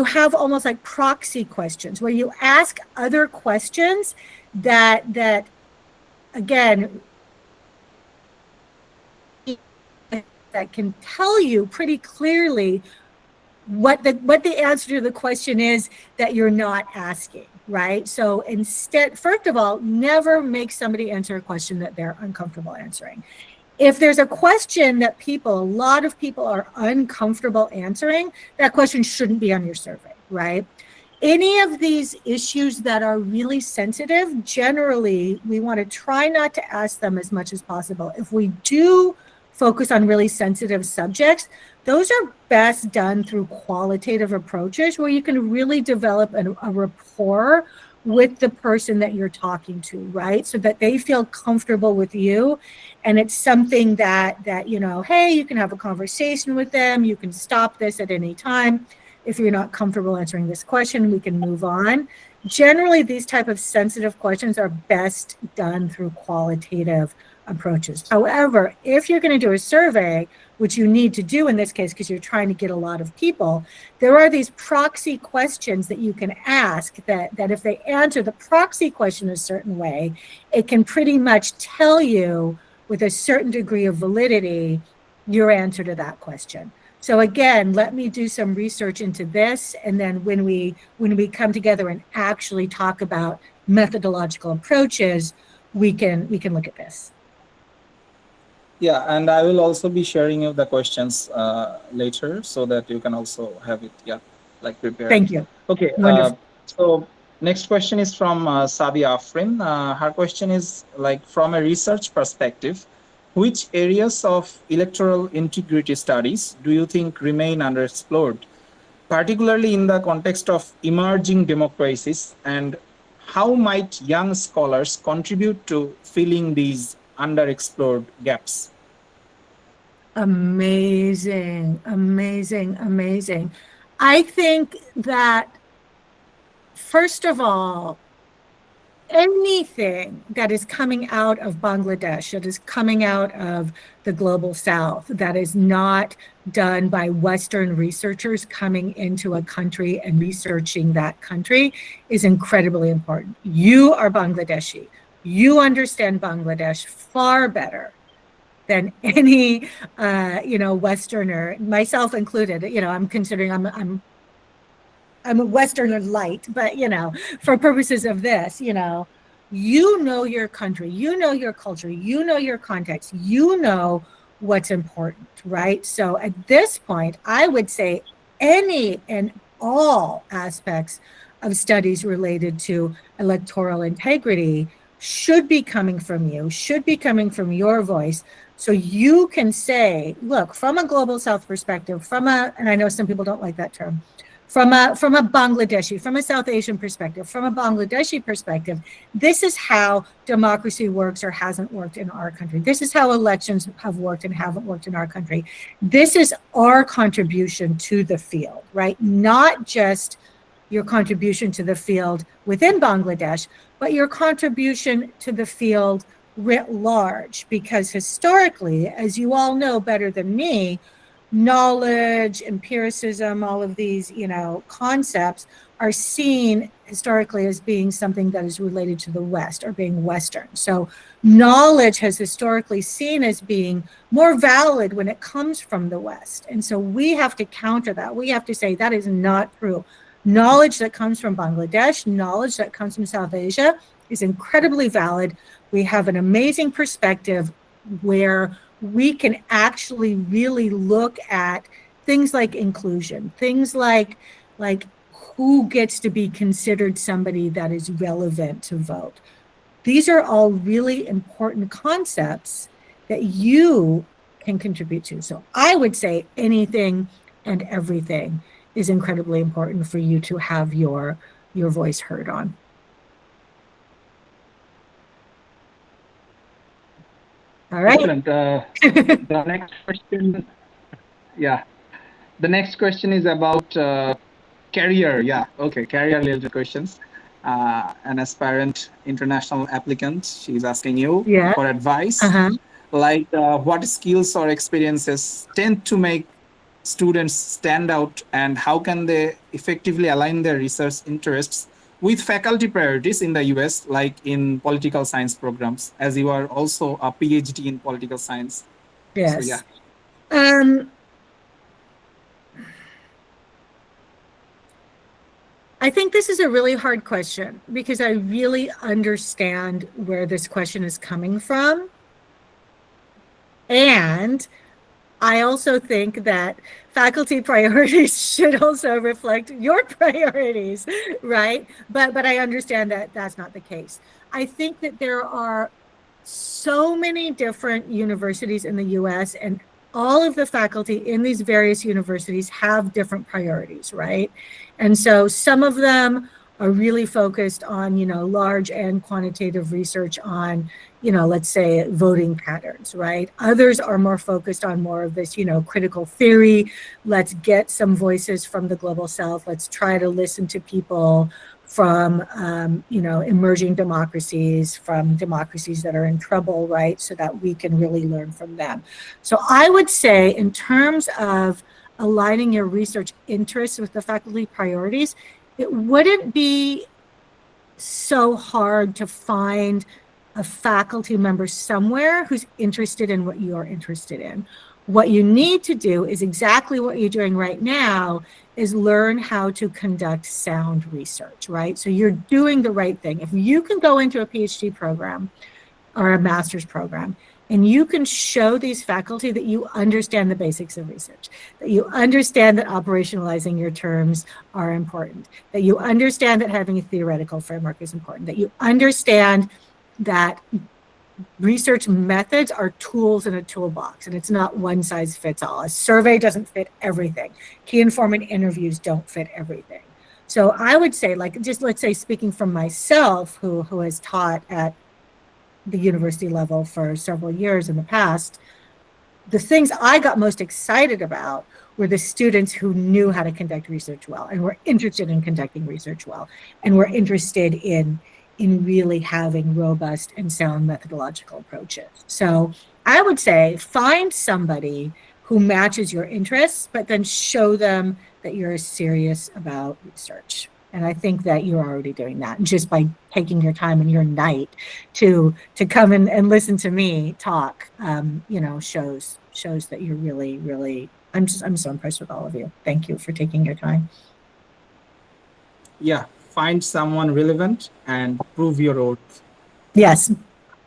have almost like proxy questions, where you ask other questions that again, that can tell you pretty clearly what the answer to the question is that you're not asking, right? So instead, first of all, never make somebody answer a question that they're uncomfortable answering. If there's a question that a lot of people are uncomfortable answering, that question shouldn't be on your survey, right? Any of these issues that are really sensitive, generally, we want to try not to ask them as much as possible. If we do focus on really sensitive subjects, those are best done through qualitative approaches where you can really develop a rapport with the person that you're talking to, right? So that they feel comfortable with you. And it's something that hey, you can have a conversation with them. You can stop this at any time. If you're not comfortable answering this question, we can move on. Generally, these type of sensitive questions are best done through qualitative approaches. However, if you're going to do a survey, which you need to do in this case because you're trying to get a lot of people, there are these proxy questions that you can ask that if they answer the proxy question a certain way, it can pretty much tell you with a certain degree of validity your answer to that question. So again, let me do some research into this, and then when we come together and actually talk about methodological approaches, we can look at this. Yeah, and I will also be sharing you the questions later so that you can also have it, prepared. Thank you. Okay, so next question is from Sabi Afrin. Her question is from a research perspective, which areas of electoral integrity studies do you think remain underexplored, particularly in the context of emerging democracies, and how might young scholars contribute to filling these underexplored gaps? Amazing, amazing, amazing. I think that, first of all, anything that is coming out of Bangladesh, that is coming out of the global south, that is not done by Western researchers coming into a country and researching that country, is incredibly important. You are Bangladeshi. You understand Bangladesh far better than any, Westerner, myself included. I'm considering I'm a Westerner light, but for purposes of this, you know your country, you know your culture, you know your context, you know what's important, right? So at this point, I would say any and all aspects of studies related to electoral integrity should be coming from you, should be coming from your voice. So you can say, look, from a global south perspective, and I know some people don't like that term, from a Bangladeshi, from a South Asian perspective, from a Bangladeshi perspective, this is how democracy works or hasn't worked in our country. This is how elections have worked and haven't worked in our country. This is our contribution to the field, right? Not just your contribution to the field within Bangladesh, but your contribution to the field writ large, because historically, as you all know better than me, knowledge, empiricism, all of these, concepts are seen historically as being something that is related to the West or being Western. So knowledge has historically seen as being more valid when it comes from the West. And so we have to counter that. We have to say that is not true. Knowledge that comes from Bangladesh, knowledge that comes from South Asia is incredibly valid. We have an amazing perspective where we can actually really look at things like inclusion, things like who gets to be considered somebody that is relevant to vote. These are all really important concepts that you can contribute to. So I would say anything and everything is incredibly important for you to have your voice heard on. All right. Excellent. The next question, the next question is about career. Career-related questions. An aspirant international applicant, she's asking you for advice. What skills or experiences tend to make students stand out, and how can they effectively align their research interests with faculty priorities in the US, like in political science programs, as you are also a PhD in political science. So, yeah. Yes. I think this is a really hard question because I really understand where this question is coming from. And I also think that faculty priorities should also reflect your priorities, right? But I understand that that's not the case. I think that there are so many different universities in the US, and all of the faculty in these various universities have different priorities, right? And so some of them are really focused on, large and quantitative research on, let's say voting patterns, right? Others are more focused on more of this, critical theory. Let's get some voices from the global south. Let's try to listen to people from, emerging democracies, from democracies that are in trouble, right? So that we can really learn from them. So I would say in terms of aligning your research interests with the faculty priorities, it wouldn't be so hard to find a faculty member somewhere who's interested in what you're interested in. What you need to do is exactly what you're doing right now, is learn how to conduct sound research, right? So you're doing the right thing. If you can go into a PhD program or a master's program, and you can show these faculty that you understand the basics of research, that you understand that operationalizing your terms are important, that you understand that having a theoretical framework is important, that you understand that research methods are tools in a toolbox, and it's not one size fits all. A survey doesn't fit everything. Key informant interviews don't fit everything. So I would say, just let's say, speaking from myself, who has taught at the university level for several years in the past, the things I got most excited about were the students who knew how to conduct research well and were interested in conducting research well and were interested in really having robust and sound methodological approaches. So I would say find somebody who matches your interests, but then show them that you're serious about research. And I think that you're already doing that just by taking your time in your night to come and listen to me talk, shows that you're really, really, I'm so impressed with all of you. Thank you for taking your time. Yeah, find someone relevant and prove your worth. Yes.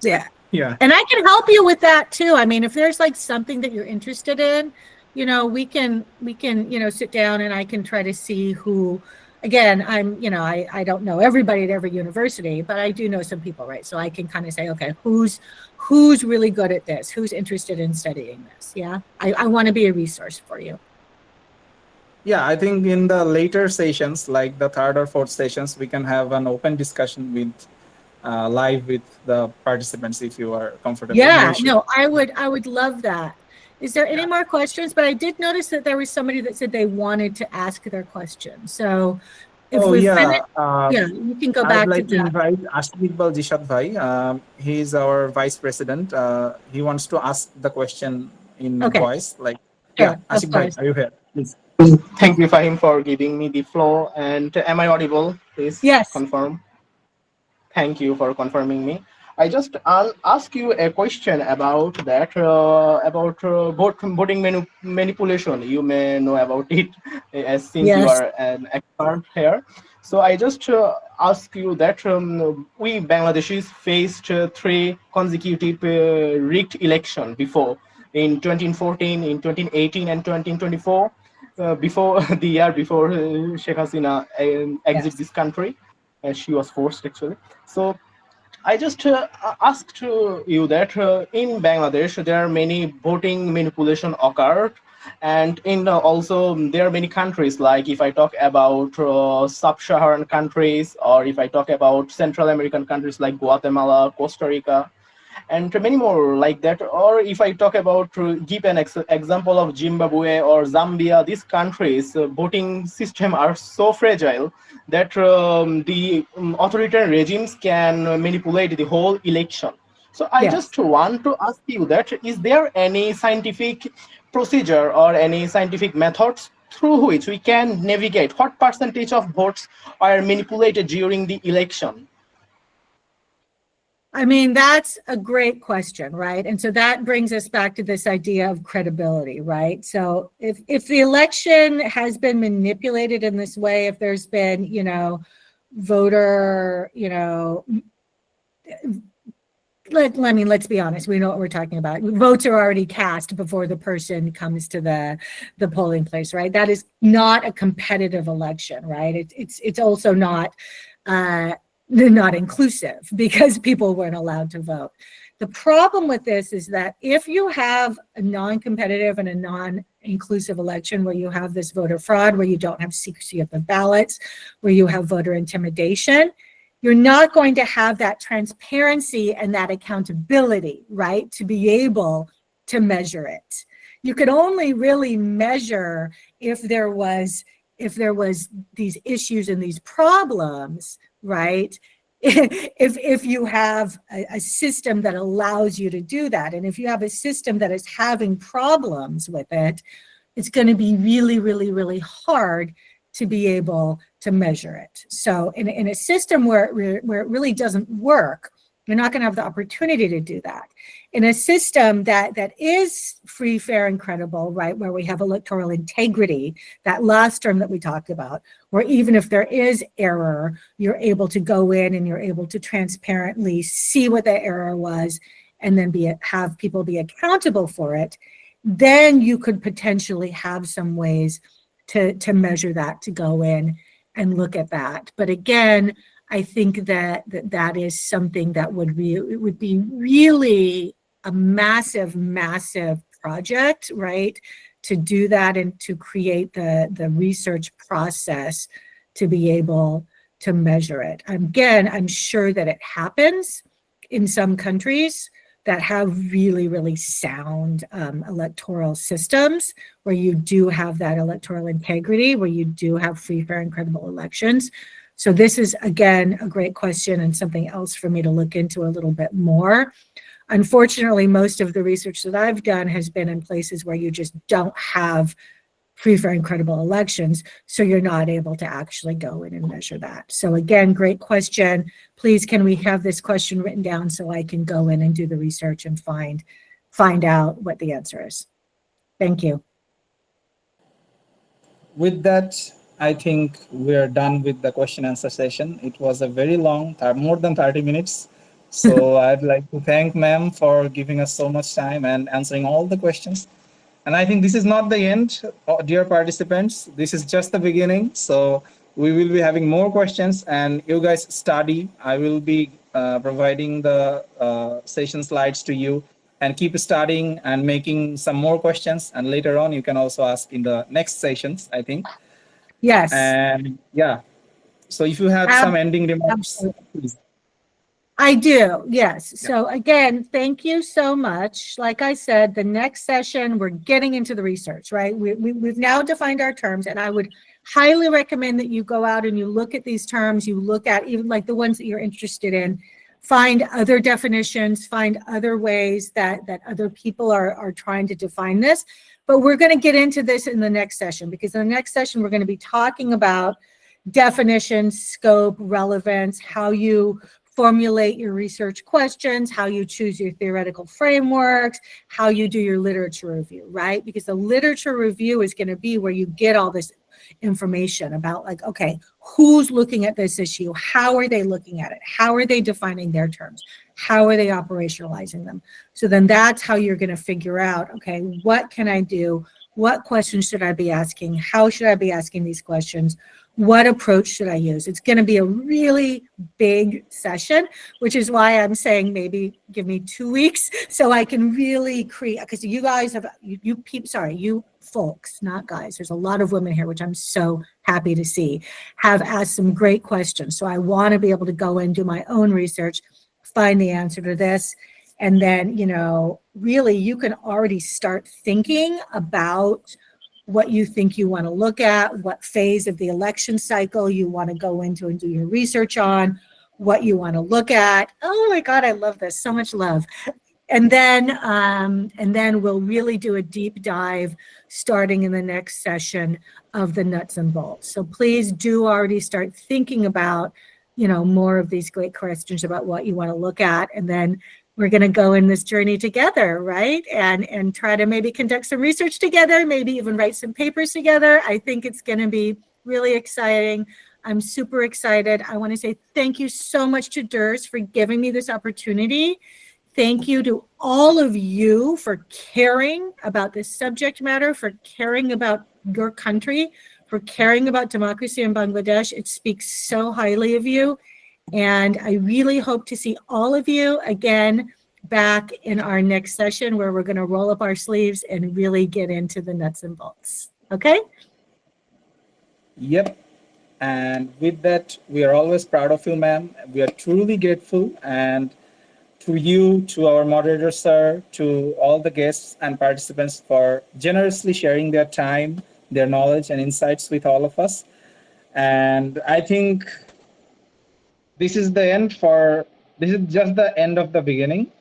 Yeah. Yeah. And I can help you with that too. I mean, if there's something that you're interested in, we can, sit down and I can try to see who. Again, I don't know everybody at every university, but I do know some people, right? So I can kind of say, okay, who's really good at this? Who's interested in studying this? Yeah, I want to be a resource for you. Yeah, I think in the later sessions, like the third or fourth sessions, we can have an open discussion with live with the participants if you are comfortable. Yeah, no, I would love that. Is there any more questions? But I did notice that there was somebody that said they wanted to ask their question. So if we finish, you can go back I'd like to that. invite Ashik Jishat Bhai. He's our vice president. He wants to ask the question in voice. Ashik Bhai, are you here? Please. Thank you, Fahim, for giving me the floor. And am I audible? Please confirm. Thank you for confirming me. I just ask you a question about that, voting manipulation. You may know about it, as since you are an expert here. So I just ask you that we Bangladeshis faced 3 consecutive rigged elections before, in 2014, in 2018, and 2024, before the year before Sheikh Hasina exit this country, and she was forced actually. So I just asked you that in Bangladesh there are many voting manipulation occurred, and in also there are many countries, like if I talk about sub-Saharan countries, or if I talk about Central American countries like Guatemala, Costa Rica, and many more like that. Or if I talk about, give an example of Zimbabwe or Zambia, these countries voting system are so fragile that the authoritarian regimes can manipulate the whole election. So I just want to ask you that, is there any scientific procedure or any scientific methods through which we can navigate what percentage of votes are manipulated during the election? I mean, that's a great question, right? And so that brings us back to this idea of credibility, right? So if the election has been manipulated in this way, if there's been, voter, let's be honest, we know what we're talking about. Votes are already cast before the person comes to the polling place, right? That is not a competitive election, right? It's also not inclusive because people weren't allowed to vote. The problem with this is that if you have a non-competitive and a non-inclusive election where you have this voter fraud, where you don't have secrecy of the ballots, where you have voter intimidation, you're not going to have that transparency and that accountability, right, to be able to measure it. You could only really measure if there was these issues and these problems, right? If you have a system that allows you to do that, and if you have a system that is having problems with it, it's going to be really, really, really hard to be able to measure it. So in a system where it really doesn't work, you're not going to have the opportunity to do that. In a system that is free, fair, and credible, right, where we have electoral integrity, that last term that we talked about, where even if there is error, you're able to go in and you're able to transparently see what the error was and then have people be accountable for it, then you could potentially have some ways to measure that, to go in and look at that. But again, I think that is something that would be really a massive, massive project, right? To do that and to create the research process to be able to measure it. Again, I'm sure that it happens in some countries that have really, really sound electoral systems where you do have that electoral integrity, where you do have free, fair, and credible elections. So this is, again, a great question and something else for me to look into a little bit more. Unfortunately, most of the research that I've done has been in places where you just don't have free, fair, and credible elections, so you're not able to actually go in and measure that. So again, great question. Please, can we have this question written down so I can go in and do the research and find out what the answer is? Thank you. With that, I think we're done with the question answer session. It was a very long, more than 30 minutes. So I'd like to thank ma'am for giving us so much time and answering all the questions. And I think this is not the end, dear participants. This is just the beginning. So we will be having more questions and you guys study. I will be providing the session slides to you and keep studying and making some more questions. And later on, you can also ask in the next sessions, I think. Yes. And yeah, so if you have some ending remarks, please. I do, yes. So again, thank you so much. Like I said, the next session, we're getting into the research, right? We've now defined our terms, and I would highly recommend that you go out and you look at these terms, you look at even like the ones that you're interested in, find other definitions, find other ways that other people are trying to define this. But we're going to get into this in the next session, because in the next session, we're going to be talking about definitions, scope, relevance, how you formulate your research questions, how you choose your theoretical frameworks, how you do your literature review, right? Because the literature review is going to be where you get all this information about, like, okay, who's looking at this issue? How are they looking at it? How are they defining their terms? How are they operationalizing them? So then that's how you're going to figure out, okay, what can I do? What questions should I be asking? How should I be asking these questions? What approach should I use? It's going to be a really big session, which is why I'm saying maybe give me 2 weeks so I can really create, because you guys have, you folks, not guys, there's a lot of women here, which I'm so happy to see, have asked some great questions. So I want to be able to go and do my own research, find the answer to this. And then, really you can already start thinking about what you think you want to look at, what phase of the election cycle you want to go into and do your research on, what you want to look at. Oh my God, I love this, so much love. And then we'll really do a deep dive starting in the next session of the nuts and bolts. So please do already start thinking about, more of these great questions about what you want to look at. And then we're going to go in this journey together, right? And try to maybe conduct some research together, maybe even write some papers together. I think it's going to be really exciting. I'm super excited. I want to say thank you so much to DURS for giving me this opportunity. Thank you to all of you for caring about this subject matter, for caring about your country, for caring about democracy in Bangladesh. It speaks so highly of you. And I really hope to see all of you again back in our next session where we're going to roll up our sleeves and really get into the nuts and bolts. Okay? Yep. And with that, we are always proud of you, ma'am. We are truly grateful. And to you, to our moderator, sir, to all the guests and participants for generously sharing their time, their knowledge and insights with all of us. And I think this is just the end of the beginning.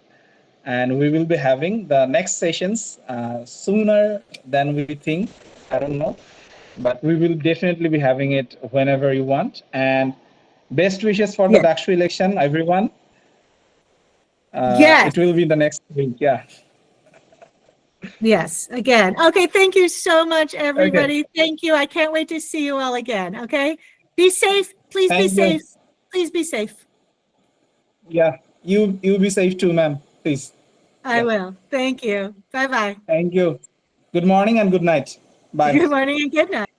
And we will be having the next sessions sooner than we think. I don't know. But we will definitely be having it whenever you want. And best wishes for the DUCSU election, everyone. Yes. It will be the next week. Yeah. Yes, again. Okay, thank you so much, everybody. Okay. Thank you. I can't wait to see you all again. Okay. Be safe. Please be safe. Please be safe. Yeah. You be safe too, ma'am. Please. I will. Thank you. Bye-bye. Thank you. Good morning and good night. Bye. Good morning and good night.